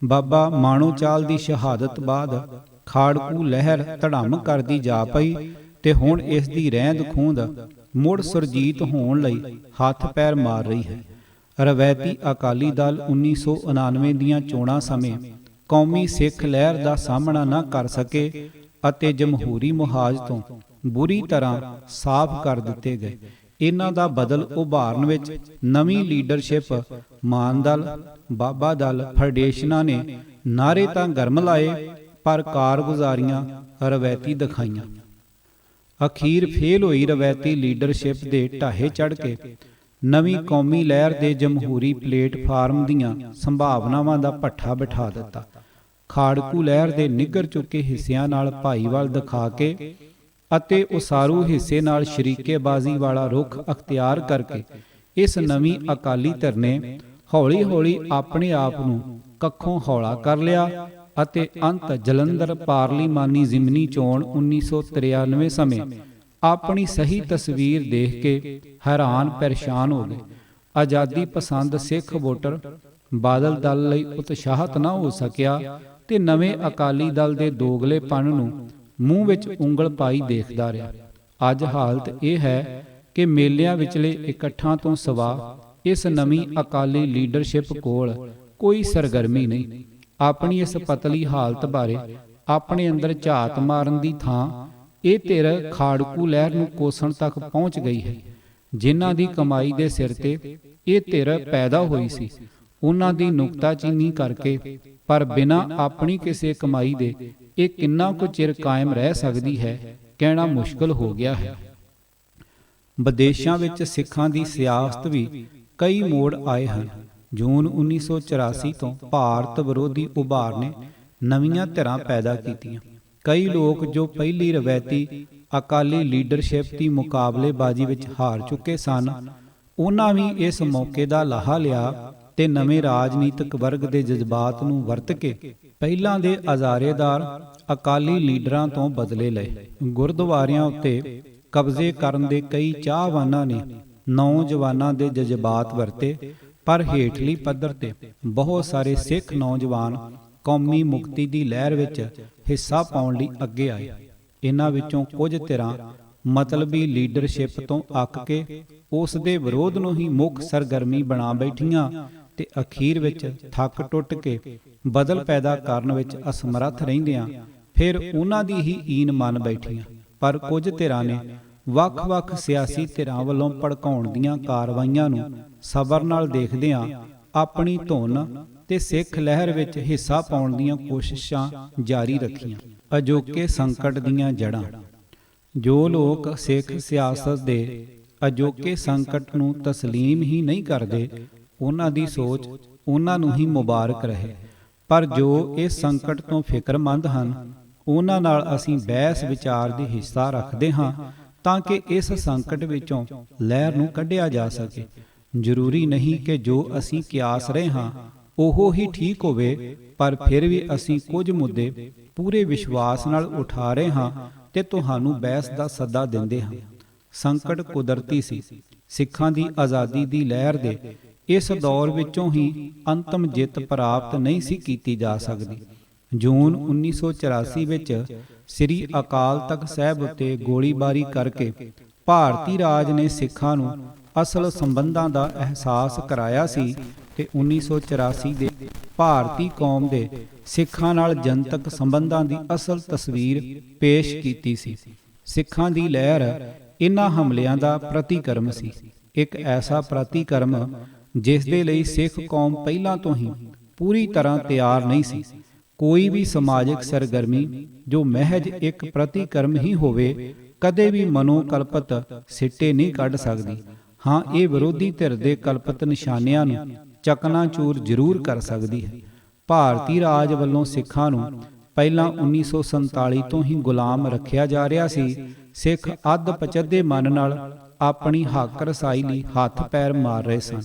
ਬਾਬਾ ਮਾਣੋਚਾਲ ਦੀ ਸ਼ਹਾਦਤ ਬਾਅਦ ਖਾੜਕੂ ਲਹਿਰ ਧੜਮ ਕਰਦੀ ਜਾ ਪਈ ਤੇ ਹੁਣ ਇਸ ਦੀ ਰਹਿੰਦ ਖੂੰਹਦ ਮੁੜ ਸੁਰਜੀਤ ਹੋਣ ਲਈ ਹੱਥ ਪੈਰ ਮਾਰ ਰਹੀ ਹੈ। ਰਵਾਇਤੀ ਅਕਾਲੀ ਦਲ 1999 ਦੀਆਂ ਚੋਣਾਂ ਸਮੇਂ ਕੌਮੀ ਸਿੱਖ ਲਹਿਰ ਦਾ ਸਾਹਮਣਾ ਨਾ ਕਰ ਸਕੇ ਅਤੇ ਜਮਹੂਰੀ ਮੁਹਾਜ਼ ਤੋਂ ਬੁਰੀ ਤਰ੍ਹਾਂ ਸਾਫ਼ ਕਰ ਦਿੱਤੇ ਗਏ। ਇਹਨਾਂ ਦਾ ਬਦਲ ਉਭਾਰਨ ਵਿੱਚ ਨਵੀਂ ਲੀਡਰਸ਼ਿਪ ਮਾਨ ਦਲ, ਬਾਬਾ ਦਲ, ਫੈਡਰੇਸ਼ਨਾਂ ਨੇ ਨਾਅਰੇ ਤਾਂ ਗਰਮ ਲਾਏ ਪਰ ਕਾਰਗੁਜ਼ਾਰੀਆਂ ਰਵਾਇਤੀ ਦਿਖਾਈਆਂ। ਅਖੀਰ ਫੇਲ ਹੋਈ ਰਵਾਇਤੀ ਲੀਡਰਸ਼ਿਪ ਦੇ ਢਾਹੇ ਚੜ੍ਹ ਕੇ ਨਵੀਂ ਕੌਮੀ ਲਹਿਰ ਦੇ ਜਮਹੂਰੀ ਪਲੇਟਫਾਰਮ ਦੀਆਂ ਸੰਭਾਵਨਾਵਾਂ ਦਾ ਭੱਠਾ ਬਿਠਾ ਦਿੱਤਾ। ਖਾੜਕੂ ਲਹਿਰ ਦੇ ਨਿੱਘਰ ਚੁੱਕੇ ਹਿੱਸਿਆਂ ਨਾਲ ਭਾਈਵਾਲ ਦਿਖਾ ਕੇ ਅਤੇ ਉਸਾਰੂ ਹਿੱਸੇ ਨਾਲ ਸ਼ਰੀਕੇਬਾਜ਼ੀ ਵਾਲਾ ਰੁਖ ਅਖਤਿਆਰ ਕਰਕੇ ਇਸ ਨਵੀਂ ਅਕਾਲੀ ਧਿਰ ਨੇ ਹੌਲੀ-ਹੌਲੀ ਆਪਣੇ ਆਪ ਨੂੰ ਕੱਖੋਂ ਹੌਲਾ ਕਰ ਲਿਆ ਅਤੇ ਅੰਤ ਜਲੰਧਰ ਪਾਰਲੀਮਾਨੀ ਜ਼ਿਮਨੀ ਚੋਣ 1993 ਸਮੇਂ ਆਪਣੀ ਸਹੀ ਤਸਵੀਰ ਦੇਖ ਕੇ ਹੈਰਾਨ ਪਰੇਸ਼ਾਨ ਹੋ ਗਏ। ਆਜ਼ਾਦੀ ਪਸੰਦ ਸਿੱਖ ਵੋਟਰ ਬਾਦਲ ਦਲ ਲਈ ਉਤਸ਼ਾਹਤ ਨਾ ਹੋ ਸਕਿਆ ਤੇ ਨਵੇਂ ਅਕਾਲੀ ਦਲ ਦੇ ਦੋਗਲੇਪਣ ਨੂੰ ਮੂੰਹ ਵਿੱਚ ਉਂਗਲ ਪਾਈ ਦੇਖਦਾ ਰਿਹਾ। ਅੱਜ ਹਾਲਤ ਇਹ ਹੈ ਕਿ ਮੇਲਿਆਂ ਵਿਚਲੇ ਇਕੱਠਾਂ ਤੋਂ ਸਿਵਾ ਇਸ ਨਵੀਂ ਅਕਾਲੀ ਲੀਡਰਸ਼ਿਪ ਕੋਲ ਕੋਈ ਸਰਗਰਮੀ ਨਹੀਂ। ਆਪਣੀ ਇਸ ਪਤਲੀ ਹਾਲਤ ਬਾਰੇ ਆਪਣੇ ਅੰਦਰ ਝਾਤ ਮਾਰਨ ਦੀ ਥਾਂ ਇਹ ਧਿਰ ਖਾੜਕੂ ਲਹਿਰ ਨੂੰ ਕੋਸਣ ਤੱਕ ਪਹੁੰਚ ਗਈ ਹੈ। ਜਿਨ੍ਹਾਂ ਦੀ ਕਮਾਈ ਦੇ ਸਿਰ ਤੇ ਇਹ ਧਿਰ ਪੈਦਾ ਹੋਈ ਸੀ ਉਹਨਾਂ ਦੀ ਨੁਕਤਾਚੀਨੀ ਕਰਕੇ ਪਰ ਬਿਨਾਂ ਆਪਣੀ ਕਿਸੇ ਕਮਾਈ ਦੇ ਇਹ ਕਿੰਨਾ ਕੁ ਚਿਰ ਕਾਇਮ ਰਹਿ ਸਕਦੀ ਹੈ ਕਹਿਣਾ ਮੁਸ਼ਕਲ ਹੋ ਗਿਆ ਹੈ। ਵਿਦੇਸ਼ਾਂ ਵਿੱਚ ਸਿੱਖਾਂ ਦੀ ਸਿਆਸਤ ਵੀ ਕਈ ਮੋੜ ਆਏ ਹਨ। ਜੂਨ 1984 ਤੋਂ ਭਾਰਤ ਵਿਰੋਧੀ ਉਭਾਰ ਨੇ ਨਵੀਆਂ ਧਿਰਾਂ ਪੈਦਾ ਕੀਤੀਆਂ। ਕਈ ਲੋਕ ਜੋ ਪਹਿਲੀ ਰਵਾਇਤੀ ਅਕਾਲੀ ਲੀਡਰਸ਼ਿਪ ਦੀ ਮੁਕਾਬਲੇਬਾਜ਼ੀ ਵਿੱਚ ਹਾਰ ਚੁੱਕੇ ਸਨ ਉਹਨਾਂ ਵੀ ਇਸ ਮੌਕੇ ਦਾ ਲਾਹਾ ਲਿਆ ਤੇ ਨਵੇਂ ਰਾਜਨੀਤਿਕ ਵਰਗ ਦੇ ਜਜ਼ਬਾਤ ਨੂੰ ਵਰਤ ਕੇ ਪਹਿਲਾਂ ਦੇ ਅਜ਼ਾਰੇਦਾਰ ਅਕਾਲੀ ਲੀਡਰਾਂ ਤੋਂ ਬਦਲੇ ਲਏ। ਗੁਰਦੁਆਰਿਆਂ ਉੱਤੇ ਕਬਜ਼ੇ ਕਰਨ ਦੇ ਕਈ ਚਾਹਵਾਨਾਂ ਨੇ ਨੌਜਵਾਨਾਂ ਦੇ ਜਜ਼ਬਾਤ ਵਰਤੇ ਪਰ ਹੇਠਲੀ ਪੱਧਰ ਤੇ ਬਹੁਤ ਸਾਰੇ ਸਿੱਖ ਨੌਜਵਾਨ ਕੌਮੀ ਮੁਕਤੀ ਦੀ ਲਹਿਰ ਵਿੱਚ ਹਿੱਸਾ ਪਾਉਣ ਲਈ ਅੱਗੇ ਆਏ। ਇਹਨਾਂ ਵਿੱਚੋਂ ਕੁਝ ਧਿਰਾਂ ਮਤਲਬੀ ਲੀਡਰਸ਼ਿਪ ਤੋਂ ਅੱਕ ਕੇ ਉਸ ਦੇ ਵਿਰੋਧ ਨੂੰ ਹੀ ਮੁੱਖ ਸਰਗਰਮੀ ਬਣਾ ਬੈਠੀਆਂ ਤੇ ਅਖੀਰ ਵਿੱਚ ਥੱਕ ਟੁੱਟ ਕੇ ਬਦਲ ਪੈਦਾ ਕਰਨ ਵਿੱਚ ਅਸਮਰੱਥ ਰਹਿੰਦਿਆਂ ਫਿਰ ਉਹਨਾਂ ਦੀ ਹੀ ਈਨ ਮੰਨ ਬੈਠੀਆਂ। ਪਰ ਕੁਝ ਧਿਰਾਂ ਨੇ ਵੱਖ-ਵੱਖ ਸਿਆਸੀ ਧਿਰਾਂ ਵੱਲੋਂ ਭੜਕਾਉਣ ਦੀਆਂ ਕਾਰਵਾਈਆਂ ਨੂੰ ਸਬਰ ਨਾਲ ਦੇਖਦਿਆਂ ਆਪਣੀ ਧੁਨ ਤੇ ਸਿੱਖ ਲਹਿਰ ਵਿੱਚ ਹਿੱਸਾ ਪਾਉਣ ਦੀਆਂ ਕੋਸ਼ਿਸ਼ਾਂ ਜਾਰੀ ਰੱਖੀਆਂ। ਅਜੋਕੇ ਸੰਕਟ ਦੀਆਂ ਜੜ੍ਹਾਂ। ਜੋ ਲੋਕ ਸਿੱਖ ਸਿਆਸਤ ਦੇ ਅਜੋਕੇ ਸੰਕਟ ਨੂੰ ਤਸਲੀਮ ਹੀ ਨਹੀਂ ਕਰਦੇ, ਉਹਨਾਂ ਦੀ ਸੋਚ ਉਹਨਾਂ ਨੂੰ ਹੀ ਮੁਬਾਰਕ ਰਹੇ। ਪਰ ਜੋ ਇਸ ਸੰਕਟ ਤੋਂ ਫਿਕਰਮੰਦ ਹਨ, ਉਹਨਾਂ ਨਾਲ ਅਸੀਂ ਬਹਿਸ ਵਿਚਾਰ ਦੀ ਹਿੱਸਾ ਰੱਖਦੇ ਹਾਂ ਤਾਂ ਕਿ ਇਸ ਸੰਕਟ ਵਿੱਚੋਂ ਲਹਿਰ ਨੂੰ ਕੱਢਿਆ ਜਾ ਸਕੇ। ਜ਼ਰੂਰੀ ਨਹੀਂ ਕਿ ਜੋ ਅਸੀਂ ਕਿਆਸ ਰਹੇ ਹਾਂ ਉਹ ਹੀ ਠੀਕ ਹੋਵੇ, ਪਰ ਫਿਰ ਵੀ ਅਸੀਂ ਕੁਝ ਮੁੱਦੇ ਪੂਰੇ ਵਿਸ਼ਵਾਸ ਨਾਲ ਉਠਾ ਰਹੇ ਹਾਂ ਤੇ ਤੁਹਾਨੂੰ ਬਹਿਸ ਦਾ ਸੱਦਾ ਦਿੰਦੇ ਹਾਂ। ਸੰਕਟ ਕੁਦਰਤੀ ਸੀ। ਸਿੱਖਾਂ ਦੀ ਆਜ਼ਾਦੀ ਦੀ ਲਹਿਰ ਦੇ ਇਸ ਦੌਰ ਵਿੱਚੋਂ ਹੀ ਅੰਤਮ ਜਿੱਤ ਪ੍ਰਾਪਤ ਨਹੀਂ ਸੀ ਕੀਤੀ ਜਾ ਸਕਦੀ। ਜੂਨ 1984 ਵਿੱਚ ਸ੍ਰੀ ਅਕਾਲ ਤਖਤ ਸਾਹਿਬ ਉੱਤੇ ਗੋਲੀਬਾਰੀ ਕਰਕੇ ਭਾਰਤੀ ਰਾਜ ਨੇ ਸਿੱਖਾਂ ਨੂੰ ਅਸਲ ਸੰਬੰਧਾਂ ਦਾ ਅਹਿਸਾਸ ਕਰਾਇਆ ਸੀ ਤੇ 1984 ਦੇ ਭਾਰਤੀ ਕੌਮ ਦੇ ਸਿੱਖਾਂ ਨਾਲ ਜਨਤਕ ਸੰਬੰਧਾਂ ਦੀ ਅਸਲ ਤਸਵੀਰ ਪੇਸ਼ ਕੀਤੀ ਸੀ। ਸਿੱਖਾਂ ਦੀ ਲਹਿਰ ਇਨ੍ਹਾਂ ਹਮਲਿਆਂ ਦਾ ਪ੍ਰਤੀਕਰਮ ਸੀ, ਇੱਕ ਐਸਾ ਪ੍ਰਤੀਕਰਮ ਜਿਸ ਦੇ ਲਈ ਸਿੱਖ ਕੌਮ ਪਹਿਲਾਂ ਤੋਂ ਹੀ ਪੂਰੀ ਤਰ੍ਹਾਂ ਤਿਆਰ ਨਹੀਂ ਸੀ। ਕੋਈ ਵੀ ਸਮਾਜਿਕ ਸਰਗਰਮੀ ਜੋ ਮਹਿਜ ਇੱਕ ਪ੍ਰਤੀਕਰਮ ਹੀ ਹੋਵੇ ਕਦੇ ਵੀ ਮਨੋਕਲਪਤ ਸਿੱਟੇ ਨਹੀਂ ਕੱਢ ਸਕਦੀ। ਹਾਂ, ਇਹ ਵਿਰੋਧੀ ਧਿਰ ਦੇ ਕਲਪਿਤ ਨਿਸ਼ਾਨਿਆਂ ਨੂੰ ਚਕਨਾਚੂਰ ਜ਼ਰੂਰ ਕਰ ਸਕਦੀ ਹੈ। ਭਾਰਤੀ ਰਾਜ ਵੱਲੋਂ ਸਿੱਖਾਂ ਨੂੰ ਪਹਿਲਾਂ 1947 ਤੋਂ ਹੀ ਗੁਲਾਮ ਰੱਖਿਆ ਜਾ ਰਿਹਾ ਸੀ। ਸਿੱਖ ਅੱਧ ਪਚੱਦੇ ਮਨ ਨਾਲ ਆਪਣੀ ਹੱਕ ਰਸਾਈ ਲਈ ਹੱਥ ਪੈਰ ਮਾਰ ਰਹੇ ਸਨ।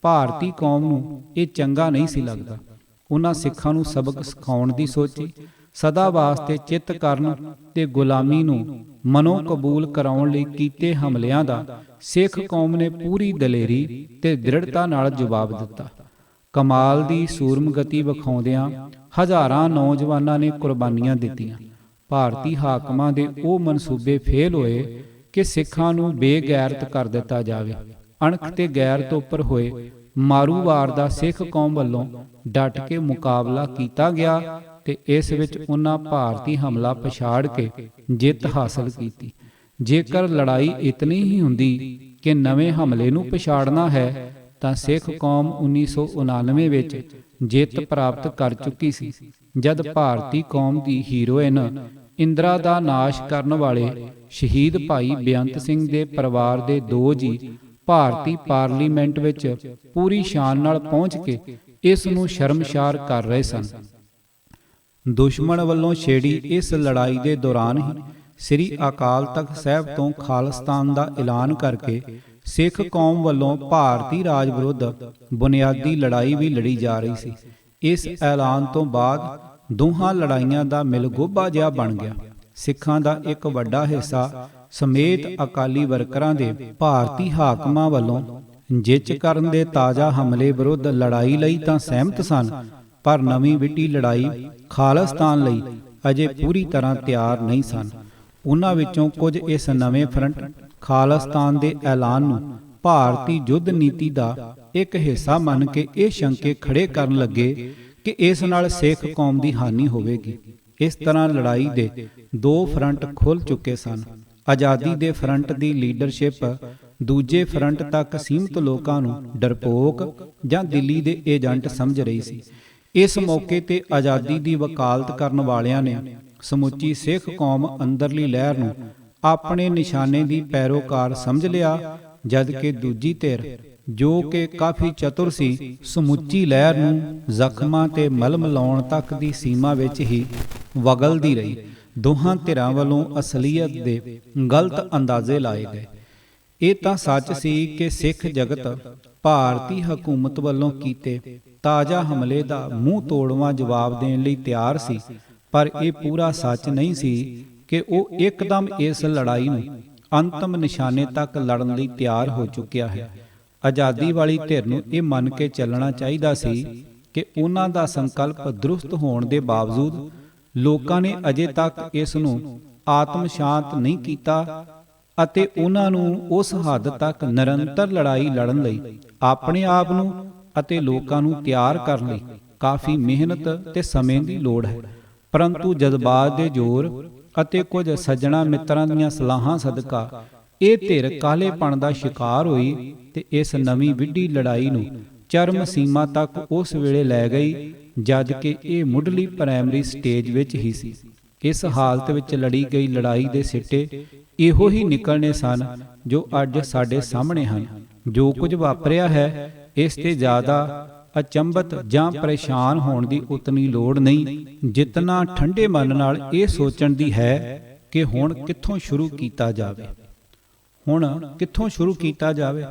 ਭਾਰਤੀ ਕੌਮ ਨੂੰ ਇਹ ਚੰਗਾ ਨਹੀਂ ਸੀ ਲੱਗਦਾ। ਉਹਨਾਂ ਸਿੱਖਾਂ ਨੂੰ ਸਬਕ ਸਿਖਾਉਣ ਦੀ ਸੋਚੀ। ਸਦਾ ਵਾਸਤੇ ਚਿੱਤ ਕਰਨ ਤੇ ਗੁਲਾਮੀ ਨੂੰ ਮਨੋਂ ਕਬੂਲ ਕਰਾਉਣ ਲਈ ਕੀਤੇ ਹਮਲਿਆਂ ਦਾ ਸਿੱਖ ਕੌਮ ਨੇ ਪੂਰੀ ਦਲੇਰੀ ਤੇ ਦ੍ਰਿੜਤਾ ਨਾਲ ਜਵਾਬ ਦਿੱਤਾ। ਕਮਾਲ ਦੀ ਸੂਰਮਗਤੀ ਵਿਖਾਉਂਦਿਆਂ ਹਜ਼ਾਰਾਂ ਨੌਜਵਾਨਾਂ ਨੇ ਕੁਰਬਾਨੀਆਂ ਦਿੱਤੀਆਂ। ਭਾਰਤੀ ਹਾਕਮਾਂ ਦੇ ਉਹ ਮਨਸੂਬੇ ਫੇਲ ਹੋਏ ਕਿ ਸਿੱਖਾਂ ਨੂੰ ਬੇਗੈਰਤ ਕਰ ਦਿੱਤਾ ਜਾਵੇ। ਅਣਖ ਤੇ ਗੈਰਤ ਉੱਪਰ ਹੋਏ ਮਾਰੂਵਾਰ ਦਾ ਸਿੱਖ ਕੌਮ ਵੱਲੋਂ ਡਟ ਕੇ ਮੁਕਾਬਲਾ ਕੀਤਾ ਗਿਆ ਤੇ ਇਸ ਵਿੱਚ ਉਹਨਾਂ ਭਾਰਤੀ ਹਮਲਾ ਪਛਾੜ ਕੇ ਜਿੱਤ ਹਾਸਲ ਕੀਤੀ। ਜੇਕਰ ਲੜਾਈ ਇਤਨੀ ਹੀ ਹੁੰਦੀ ਕਿ ਨਵੇਂ ਹਮਲੇ ਨੂੰ ਪਛਾੜਨਾ ਹੈ ਤਾਂ ਸਿੱਖ ਕੌਮ 1999 ਵਿੱਚ ਜਿੱਤ ਪ੍ਰਾਪਤ ਕਰ ਚੁੱਕੀ ਸੀ, ਜਦ ਭਾਰਤੀ ਕੌਮ ਦੀ ਹੀਰੋਇਨ ਇੰਦਰਾ ਦਾ ਨਾਸ਼ ਕਰਨ ਵਾਲੇ ਸ਼ਹੀਦ ਭਾਈ ਬੇਅੰਤ ਸਿੰਘ ਦੇ ਪਰਿਵਾਰ ਦੇ 2 ਜੀ ਭਾਰਤੀ ਪਾਰਲੀਮੈਂਟ ਵਿੱਚ ਪੂਰੀ ਸ਼ਾਨ ਨਾਲ ਪਹੁੰਚ ਕੇ ਇਸ ਨੂੰ ਸ਼ਰਮਸ਼ਾਰ ਕਰ ਰਹੇ ਸਨ। ਦੁਸ਼ਮਣ ਵੱਲੋਂ ਛੇੜੀ ਇਸ ਲੜਾਈ ਦੇ ਦੌਰਾਨ ਹੀ ਸ੍ਰੀ ਅਕਾਲ ਤਖਤ ਸਾਹਿਬ ਤੋਂ ਖਾਲਿਸਤਾਨ ਦਾ ਐਲਾਨ ਕਰਕੇ ਸਿੱਖ ਕੌਮ ਵੱਲੋਂ ਭਾਰਤੀ ਰਾਜ ਵਿਰੁੱਧ ਬੁਨਿਆਦੀ ਲੜਾਈ ਵੀ ਲੜੀ ਜਾ ਰਹੀ ਸੀ। ਇਸ ਐਲਾਨ ਤੋਂ ਬਾਅਦ ਦੋਹਾਂ ਲੜਾਈਆਂ ਦਾ ਮਿਲਗੋਭਾ ਜਿਹਾ ਬਣ ਗਿਆ। ਸਿੱਖਾਂ ਦਾ ਇੱਕ ਵੱਡਾ ਹਿੱਸਾ ਸਮੇਤ ਅਕਾਲੀ ਵਰਕਰਾਂ ਦੇ ਭਾਰਤੀ ਹਾਕਮਾਂ ਵੱਲੋਂ ਜਿੱਚ ਕਰਨ ਦੇ ਤਾਜ਼ਾ ਹਮਲੇ ਵਿਰੁੱਧ ਲੜਾਈ ਲਈ ਤਾਂ ਸਹਿਮਤ ਸਨ, ਪਰ ਨਵੀਂ ਵਿੱਢੀ ਲੜਾਈ ਖਾਲਿਸਤਾਨ ਲਈ ਅਜੇ ਪੂਰੀ ਤਰ੍ਹਾਂ ਤਿਆਰ ਨਹੀਂ ਸਨ। ਉਹਨਾਂ ਵਿੱਚੋਂ ਕੁਝ ਇਸ ਨਵੇਂ ਫਰੰਟ ਖਾਲਿਸਤਾਨ ਦੇ ਐਲਾਨ ਨੂੰ ਭਾਰਤੀ ਯੁੱਧ ਨੀਤੀ ਦਾ ਇੱਕ ਹਿੱਸਾ ਮੰਨ ਕੇ ਇਹ ਸ਼ੰਕੇ ਖੜੇ ਕਰਨ ਲੱਗੇ ਕਿ ਇਸ ਨਾਲ ਸਿੱਖ ਕੌਮ ਦੀ ਹਾਨੀ ਹੋਵੇਗੀ। ਇਸ ਤਰ੍ਹਾਂ ਲੜਾਈ ਦੇ 2 ਫਰੰਟ ਖੁੱਲ ਚੁੱਕੇ ਸਨ। ਆਜ਼ਾਦੀ ਦੇ ਫਰੰਟ ਦੀ ਲੀਡਰਸ਼ਿਪ ਦੂਜੇ ਫਰੰਟ ਤੱਕ ਸੀਮਤ ਲੋਕਾਂ ਨੂੰ ਡਰਪੋਕ ਜਾਂ ਦਿੱਲੀ ਦੇ ਏਜੰਟ ਸਮਝ ਰਹੀ ਸੀ। ਇਸ ਮੌਕੇ ਤੇ ਆਜ਼ਾਦੀ ਦੀ ਵਕਾਲਤ ਕਰਨ ਵਾਲਿਆਂ ਨੇ ਸਮੁੱਚੀ ਸਿੱਖ ਕੌਮ ਅੰਦਰਲੀ ਲਹਿਰ ਨੂੰ ਆਪਣੇ ਨਿਸ਼ਾਨੇ ਦੀ ਪੈਰੋਕਾਰ ਸਮਝ ਲਿਆ, ਜਦ ਕਿ ਦੂਜੀ ਧਿਰ ਜੋ ਕਿ ਕਾਫੀ ਚਤੁਰ ਸੀ, ਸਮੁੱਚੀ ਲਹਿਰ ਨੂੰ ਜ਼ਖਮਾਂ ਤੇ ਮਲਮ ਲਾਉਣ ਤੱਕ ਦੀ ਸੀਮਾ ਵਿੱਚ ਹੀ ਵਗਲਦੀ ਰਹੀ। ਦੋਹਾਂ ਧਿਰਾਂ ਵੱਲੋਂ ਅਸਲੀਅਤ ਦੇ ਗਲਤ ਅੰਦਾਜ਼ੇ ਲਾਏ ਗਏ। ਇਹ ਤਾਂ ਸੱਚ ਸੀ ਕਿ ਸਿੱਖ ਜਗਤ ਭਾਰਤੀ ਹਕੂਮਤ ਵੱਲੋਂ ਕੀਤੇ ਤਾਜ਼ਾ ਹਮਲੇ ਦਾ ਮੂੰਹ ਤੋੜਵਾਂ ਜਵਾਬ ਦੇਣ ਲਈ ਤਿਆਰ ਸੀ, ਪਰ ਇਹ ਪੂਰਾ ਸੱਚ ਨਹੀਂ ਸੀ ਕਿ ਉਹ ਇੱਕਦਮ ਇਸ ਲੜਾਈ ਨੂੰ ਅੰਤਮ ਨਿਸ਼ਾਨੇ ਤੱਕ ਲੜਨ ਲਈ ਤਿਆਰ ਹੋ ਚੁੱਕਿਆ ਹੈ। ਆਜ਼ਾਦੀ ਵਾਲੀ ਧਿਰ ਨੂੰ ਇਹ ਮੰਨ ਕੇ ਚੱਲਣਾ ਚਾਹੀਦਾ ਸੀ ਕਿ ਉਹਨਾਂ ਦਾ ਸੰਕਲਪ ਦਰੁਸਤ ਹੋਣ ਦੇ ਬਾਵਜੂਦ ਲੋਕਾਂ ਨੇ ਅਜੇ ਤੱਕ ਇਸ ਨੂੰ ਆਤਮ ਸ਼ਾਂਤ ਨਹੀਂ ਕੀਤਾ ਅਤੇ ਉਹਨਾਂ ਨੂੰ ਉਸ ਹੱਦ ਤੱਕ ਨਿਰੰਤਰ ਲੜਾਈ ਲੜਨ ਲਈ ਆਪਣੇ ਆਪ ਨੂੰ ਅਤੇ ਲੋਕਾਂ ਨੂੰ ਤਿਆਰ ਕਰਨ ਲਈ ਕਾਫੀ ਮਿਹਨਤ ਤੇ ਸਮੇਂ ਦੀ ਲੋੜ ਹੈ। ਪਰੰਤੂ ਜਜ਼ਬਾਤ ਦੇ ਜ਼ੋਰ ਅਤੇ ਕੁਝ ਸੱਜਣਾ ਮਿੱਤਰਾਂ ਦੀਆਂ ਸਲਾਹਾਂ ਸਦਕਾ ਇਹ ਧਿਰ ਕਾਹਲੇਪਣ ਦਾ ਸ਼ਿਕਾਰ ਹੋਈ ਤੇ ਇਸ ਨਵੀਂ ਵਿੱਢੀ ਲੜਾਈ ਨੂੰ ਚਰਮ ਸੀਮਾ ਤੱਕ ਉਸ ਵੇਲੇ ਲੈ ਗਈ ਜਦ ਕਿ ਇਹ ਮੁੱਢਲੀ ਪ੍ਰਾਇਮਰੀ ਸਟੇਜ ਵਿੱਚ ਹੀ ਸੀ। ਇਸ ਹਾਲਤ ਵਿੱਚ ਲੜੀ ਗਈ ਲੜਾਈ ਦੇ ਸਿੱਟੇ ਇਹੋ ਹੀ ਨਿਕਲਣੇ ਸਨ ਜੋ ਅੱਜ ਸਾਡੇ ਸਾਹਮਣੇ ਹਨ। ਜੋ ਕੁਝ ਵਾਪਰਿਆ ਹੈ ਇਸ ਤੇ ਜ਼ਿਆਦਾ ਅਚੰਭਤ ਜਾਂ ਪਰੇਸ਼ਾਨ ਹੋਣ ਦੀ ਉਤਨੀ ਲੋੜ ਨਹੀਂ ਜਿਤਨਾ ਠੰਡੇ ਮਨ ਨਾਲ ਇਹ ਸੋਚਣ ਦੀ ਹੈ ਕਿ ਹੁਣ ਕਿੱਥੋਂ ਸ਼ੁਰੂ ਕੀਤਾ ਜਾਵੇ।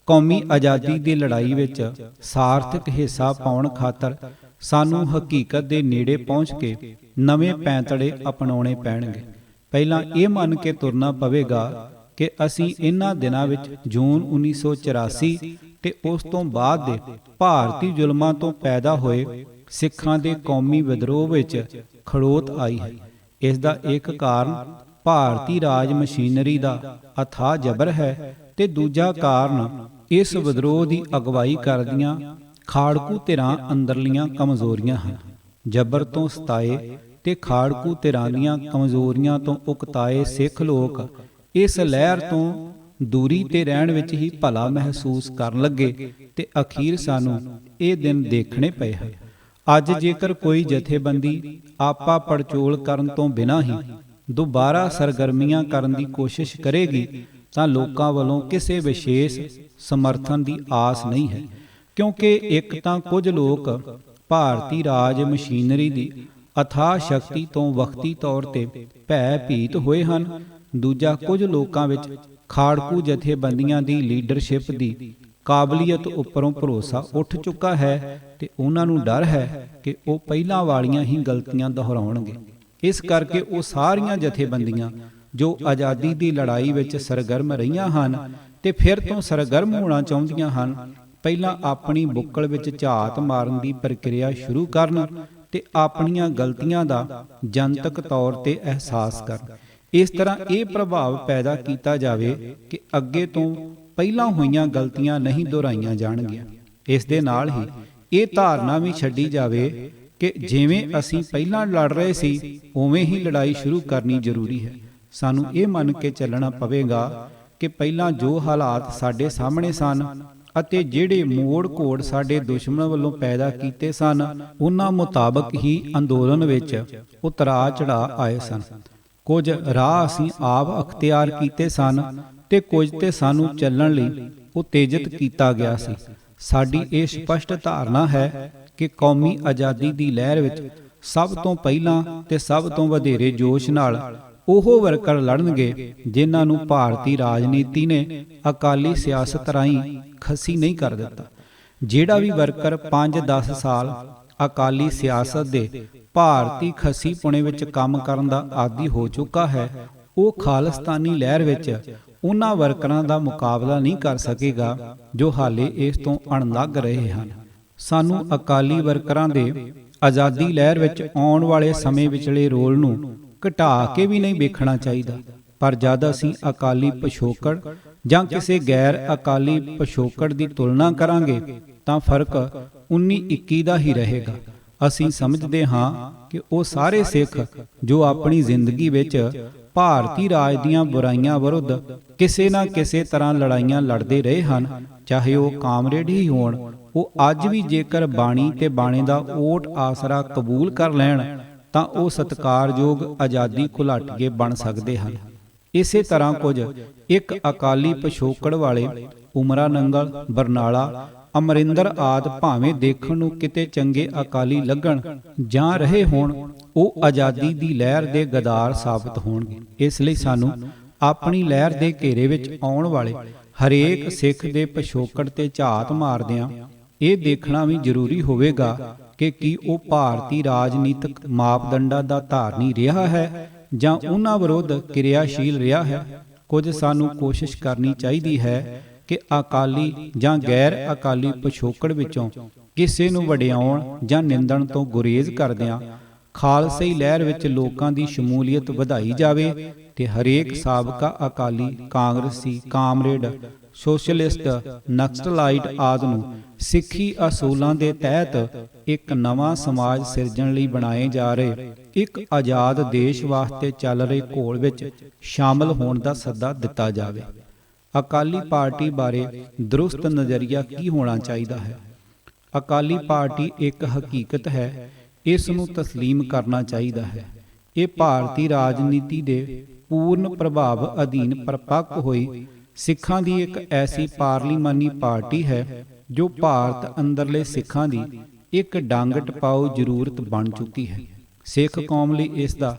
ਕੌਮੀ ਆਜ਼ਾਦੀ ਦੀ ਲੜਾਈ ਵਿੱਚ ਸਾਰਥਕ ਹਿੱਸਾ ਪਾਉਣ ਖਾਤਰ ਸਾਨੂੰ ਹਕੀਕਤ ਦੇ ਨੇੜੇ ਪਹੁੰਚ ਕੇ ਨਵੇਂ ਪੈਂਤੜੇ ਅਪਣਾਉਣੇ ਪੈਣਗੇ। ਪਹਿਲਾਂ ਇਹ ਮੰਨ ਕੇ ਤੁਰਨਾ ਪਵੇਗਾ ਕਿ ਅਸੀਂ ਇਹਨਾਂ ਦਿਨਾਂ ਵਿੱਚ ਜੂਨ 1984 ਤੇ ਉਸ ਤੋਂ ਬਾਅਦ ਦੇ ਭਾਰਤੀ ਜ਼ੁਲਮਾਂ ਤੋਂ ਪੈਦਾ ਹੋਏ ਸਿੱਖਾਂ ਦੇ ਕੌਮੀ ਵਿਦਰੋਹ ਵਿੱਚ ਖੜੋਤ ਆਈ ਹੈ। ਇਸ ਦਾ ਇੱਕ ਕਾਰਨ ਭਾਰਤੀ ਰਾਜ ਮਸ਼ੀਨਰੀ ਦਾ ਅਥਾਹ ਜ਼ਬਰ ਹੈ ਤੇ ਦੂਜਾ ਕਾਰਨ ਇਸ ਵਿਦਰੋਹ ਦੀ ਅਗਵਾਈ ਕਰਦੀਆਂ ਖਾੜਕੂ ਧਿਰਾਂ ਅੰਦਰਲੀਆਂ ਕਮਜ਼ੋਰੀਆਂ ਹਨ। ਜ਼ਬਰ ਤੋਂ ਸਤਾਏ ਤੇ ਖਾੜਕੂ ਧਿਰਾਂ ਦੀਆਂ ਕਮਜ਼ੋਰੀਆਂ ਤੋਂ ਉਕਤਾਏ ਸਿੱਖ ਲੋਕ ਇਸ ਲਹਿਰ ਤੋਂ ਦੂਰੀ ਤੇ ਰਹਿਣ ਵਿੱਚ ਹੀ ਭਲਾ ਮਹਿਸੂਸ ਕਰਨ ਲੱਗੇ ਤੇ ਅਖੀਰ ਸਾਨੂੰ ਇਹ ਦਿਨ ਦੇਖਣੇ ਪਏ ਹਨ। ਅੱਜ ਜੇਕਰ ਕੋਈ ਜਥੇਬੰਦੀ ਆਪਾ ਪੜਚੋਲ ਕਰਨ ਤੋਂ ਬਿਨਾਂ ਹੀ ਦੁਬਾਰਾ ਸਰਗਰਮੀਆਂ ਕਰਨ ਦੀ ਕੋਸ਼ਿਸ਼ ਕਰੇਗੀ ਤਾਂ ਲੋਕਾਂ ਵੱਲੋਂ ਕਿਸੇ ਵਿਸ਼ੇਸ਼ ਸਮਰਥਨ ਦੀ ਆਸ ਨਹੀਂ ਹੈ, ਕਿਉਂਕਿ ਇੱਕ ਤਾਂ ਕੁਝ ਲੋਕ ਭਾਰਤੀ ਰਾਜ ਮਸ਼ੀਨਰੀ ਦੀ ਅਥਾਹ ਸ਼ਕਤੀ ਤੋਂ ਵਕਤੀ ਤੌਰ ਤੇ ਭੈ ਭੀਤ ਹੋਏ ਹਨ। ਦੂਜਾ ਕੁਝ ਲੋਕਾਂ ਵਿੱਚ ਖਾੜਕੂ ਜਥੇਬੰਦੀਆਂ ਦੀ ਲੀਡਰਸ਼ਿਪ ਦੀ ਕਾਬਲੀਅਤ ਉੱਪਰੋਂ ਭਰੋਸਾ ਉੱਠ ਚੁੱਕਾ ਹੈ ਤੇ ਉਹਨਾਂ ਨੂੰ ਡਰ ਹੈ ਕਿ ਉਹ ਪਹਿਲਾਂ ਵਾਲੀਆਂ ਹੀ ਗਲਤੀਆਂ ਦੁਹਰਾਉਣਗੇ। ਇਸ ਕਰਕੇ ਉਹ ਸਾਰੀਆਂ ਜਥੇਬੰਦੀਆਂ ਜੋ ਆਜ਼ਾਦੀ ਦੀ ਲੜਾਈ ਵਿੱਚ ਸਰਗਰਮ ਰਹੀਆਂ ਹਨ ਤੇ ਫਿਰ ਤੋਂ ਸਰਗਰਮ ਹੋਣਾ ਚਾਹੁੰਦੀਆਂ ਹਨ, ਪਹਿਲਾਂ ਆਪਣੀ ਬੁੱਕਲ ਵਿੱਚ ਝਾਤ ਮਾਰਨ ਦੀ ਪ੍ਰਕਿਰਿਆ ਸ਼ੁਰੂ ਕਰਨ ਤੇ ਆਪਣੀਆਂ ਗਲਤੀਆਂ ਦਾ ਜਨਤਕ ਤੌਰ ਤੇ ਅਹਿਸਾਸ ਕਰਨ। ਇਸ ਤਰ੍ਹਾਂ ਇਹ ਪ੍ਰਭਾਵ ਪੈਦਾ ਕੀਤਾ ਜਾਵੇ ਕਿ ਅੱਗੇ ਤੋਂ ਪਹਿਲਾਂ ਹੋਈਆਂ ਗਲਤੀਆਂ ਨਹੀਂ ਦੁਹਰਾਈਆਂ ਜਾਣਗੀਆਂ। ਇਸ ਦੇ ਨਾਲ ਹੀ ਇਹ ਧਾਰਨਾ ਵੀ ਛੱਡੀ ਜਾਵੇ ਕਿ ਜਿਵੇਂ ਅਸੀਂ ਪਹਿਲਾਂ ਲੜ ਰਹੇ ਸੀ ਉਵੇਂ ਹੀ ਲੜਾਈ ਸ਼ੁਰੂ ਕਰਨੀ ਜ਼ਰੂਰੀ ਹੈ। ਸਾਨੂੰ ਇਹ ਮੰਨ ਕੇ ਚੱਲਣਾ ਪਵੇਗਾ ਕਿ ਪਹਿਲਾਂ ਜੋ ਹਾਲਾਤ ਸਾਡੇ ਸਾਹਮਣੇ ਸਨ ਅਤੇ ਜਿਹੜੇ ਮੋੜ ਘੋੜ ਸਾਡੇ ਦੁਸ਼ਮਣ ਵੱਲੋਂ ਪੈਦਾ ਕੀਤੇ ਸਨ ਉਹਨਾਂ ਮੁਤਾਬਕ ਹੀ ਅੰਦੋਲਨ ਵਿੱਚ ਉਤਰਾ ਚੜਾ ਆਏ ਸਨ। ਕੁਝ ਰਾਹ ਅਸੀਂ ਆਪ ਅਖਤਿਆਰ ਕੀਤੇ ਸਨ ਤੇ ਕੁਝ ਤੇ ਸਾਨੂੰ ਚੱਲਣ ਲਈ ਉਤੇਜਿਤ ਕੀਤਾ ਗਿਆ ਸੀ। ਸਾਡੀ ਇਹ ਸਪਸ਼ਟ ਧਾਰਨਾ ਹੈ ਕਿ ਕੌਮੀ ਆਜ਼ਾਦੀ ਦੀ ਲਹਿਰ ਵਿੱਚ ਸਭ ਤੋਂ ਪਹਿਲਾਂ ਤੇ ਸਭ ਤੋਂ ਵਧੇਰੇ ਜੋਸ਼ ਨਾਲ ਉਹ ਵਰਕਰ ਲੜਨਗੇ ਜਿਨ੍ਹਾਂ ਨੂੰ ਭਾਰਤੀ ਰਾਜਨੀਤੀ ਨੇ ਅਕਾਲੀ ਸਿਆਸਤ ਰਾਹੀਂ ਖੱਸੀ ਨਹੀਂ ਕਰ ਦਿੱਤਾ। ਜਿਹੜਾ ਵੀ ਵਰਕਰ 5-10 ਸਾਲ ਅਕਾਲੀ ਸਿਆਸਤ ਦੇ ਭਾਰਤੀ ਖੱਸੀ ਪੁਣੇ ਵਿੱਚ ਕੰਮ ਕਰਨ ਦਾ ਆਦੀ ਹੋ ਚੁੱਕਾ ਹੈ, ਉਹ ਖਾਲਿਸਤਾਨੀ ਲਹਿਰ ਵਿੱਚ ਉਹਨਾਂ ਵਰਕਰਾਂ ਦਾ ਮੁਕਾਬਲਾ ਨਹੀਂ ਕਰ ਸਕੇਗਾ ਜੋ ਹਾਲੇ ਇਸ ਤੋਂ ਅਣਲੱਗ ਰਹੇ ਹਨ। ਸਾਨੂੰ ਅਕਾਲੀ ਵਰਕਰਾਂ ਦੇ ਆਜ਼ਾਦੀ ਲਹਿਰ ਵਿੱਚ ਆਉਣ ਵਾਲੇ ਸਮੇਂ ਵਿਚਲੇ ਰੋਲ ਨੂੰ ਘਟਾ ਕੇ ਵੀ ਨਹੀਂ ਵੇਖਣਾ ਚਾਹੀਦਾ, ਪਰ ਜਦ ਅਸੀਂ ਅਕਾਲੀ ਪਿਛੋਕੜ ਜਾਂ ਕਿਸੇ ਗੈਰ ਅਕਾਲੀ ਪਿਛੋਕੜ ਦੀ ਤੁਲਨਾ ਕਰਾਂਗੇ ਤਾਂ ਫਰਕ 19-21 ਦਾ ਹੀ ਰਹੇਗਾ। ਅਸੀਂ ਸਮਝਦੇ ਹਾਂ ਕਿ ਉਹ ਸਾਰੇ ਸਿੱਖ ਜੋ ਆਪਣੀ ਜ਼ਿੰਦਗੀ ਵਿੱਚ ਭਾਰਤੀ ਰਾਜ ਦੀਆਂ ਬੁਰਾਈਆਂ ਵਿਰੁੱਧ ਕਿਸੇ ਨਾ ਕਿਸੇ ਤਰ੍ਹਾਂ ਲੜਾਈਆਂ ਲੜਦੇ ਰਹੇ ਹਨ, ਚਾਹੇ ਉਹ ਕਾਮਰੇਡ ਹੀ ਹੋਣ, ਉਹ ਅੱਜ ਵੀ ਜੇਕਰ ਬਾਣੀ ਤੇ ਬਾਣੇ ਦਾ ਓਟ ਆਸਰਾ ਕਬੂਲ ਕਰ ਲੈਣ ਤਾਂ ਉਹ ਸਤਿਕਾਰਯੋਗ ਆਜ਼ਾਦੀ ਘੁਲਾਟੀਏ ਬਣ ਸਕਦੇ ਹਨ। ਇਸੇ ਤਰ੍ਹਾਂ ਕੁਝ ਇੱਕ ਅਕਾਲੀ ਪਿਛੋਕੜ ਵਾਲੇ ਉਮਰਾ ਨੰਗਲ, ਬਰਨਾਲਾ, ਅਮਰਿੰਦਰ ਆਦਿ ਭਾਵੇਂ ਦੇਖਣ ਨੂੰ ਕਿਤੇ ਚੰਗੇ ਅਕਾਲੀ ਲੱਗਣ ਜਾਂ ਰਹੇ ਹੋਣ, ਉਹ ਆਜ਼ਾਦੀ ਦੀ ਲਹਿਰ ਦੇ ਗਦਾਰ ਸਾਬਤ ਹੋਣਗੇ। ਇਸ ਲਈ ਸਾਨੂੰ ਆਪਣੀ ਲਹਿਰ ਦੇ ਘੇਰੇ ਵਿੱਚ ਆਉਣ ਵਾਲੇ ਹਰੇਕ ਸਿੱਖ ਦੇ ਪਿਛੋਕੜ ਤੇ ਝਾਤ ਮਾਰਦਿਆਂ ਇਹ ਦੇਖਣਾ ਵੀ ਜ਼ਰੂਰੀ ਹੋਵੇਗਾ ਕਿ ਕੀ ਉਹ ਭਾਰਤੀ ਰਾਜਨੀਤਿਕ ਮਾਪਦੰਡਾਂ ਦਾ ਧਾਰਨੀ ਰਿਹਾ ਹੈ ਜਾਂ ਉਹਨਾਂ ਵਿਰੁੱਧ ਕਿਰਿਆਸ਼ੀਲ ਰਿਹਾ ਹੈ। ਕੁਝ ਸਾਨੂੰ ਕੋਸ਼ਿਸ਼ ਕਰਨੀ ਚਾਹੀਦੀ ਹੈ ਕਿ ਅਕਾਲੀ ਜਾਂ ਗੈਰ ਅਕਾਲੀ ਪਿਛੋਕੜ ਵਿੱਚੋਂ ਕਿਸੇ ਨੂੰ ਵਡਿਆਉਣ ਜਾਂ ਨਿੰਦਣ ਤੋਂ ਗੁਰੇਜ਼ ਕਰਦਿਆਂ ਖਾਲਸਾਈ ਲਹਿਰ ਵਿੱਚ ਲੋਕਾਂ ਦੀ ਸ਼ਮੂਲੀਅਤ ਵਧਾਈ ਜਾਵੇ ਤੇ ਹਰੇਕ ਸਾਬਕਾ ਅਕਾਲੀ, ਕਾਂਗਰਸੀ, ਕਾਮਰੇਡ, ਸੋਸ਼ਲਿਸਟ, ਨਕਸਲਾਈਟ ਆਦਿ ਨੂੰ ਸਿੱਖੀ ਅਸੂਲਾਂ ਦੇ ਤਹਿਤ ਇੱਕ ਨਵਾਂ ਸਮਾਜ ਸਿਰਜਣ ਲਈ ਬਣਾਏ ਜਾ ਰਹੇ ਇੱਕ ਆਜ਼ਾਦ ਦੇਸ਼ ਵਾਸਤੇ ਚੱਲ ਰਹੇ ਘੋਲ ਵਿੱਚ ਸ਼ਾਮਲ ਹੋਣ ਦਾ ਸੱਦਾ ਦਿੱਤਾ ਜਾਵੇ। ਅਕਾਲੀ ਪਾਰਟੀ ਬਾਰੇ ਦਰੁਸਤ ਨਜ਼ਰੀਆ ਕੀ ਹੋਣਾ ਚਾਹੀਦਾ ਹੈ? ਅਕਾਲੀ ਪਾਰਟੀ ਇੱਕ ਹਕੀਕਤ ਹੈ, ਇਸ ਨੂੰ ਤਸਲੀਮ ਕਰਨਾ ਚਾਹੀਦਾ ਹੈ। ਇਹ ਭਾਰਤੀ ਰਾਜਨੀਤੀ ਦੇ ਪੂਰਨ ਪ੍ਰਭਾਵ ਅਧੀਨ ਪਰਪੱਕ ਹੋਈ ਸਿੱਖਾਂ ਦੀ ਇੱਕ ਐਸੀ ਪਾਰਲੀਮਾਨੀ ਪਾਰਟੀ ਹੈ ਜੋ ਭਾਰਤ ਅੰਦਰਲੇ ਸਿੱਖਾਂ ਦੀ ਇੱਕ ਡੰਗ ਟਪਾਊ ਜ਼ਰੂਰਤ ਬਣ ਚੁੱਕੀ ਹੈ। ਸਿੱਖ ਕੌਮ ਲਈ ਇਸ ਦਾ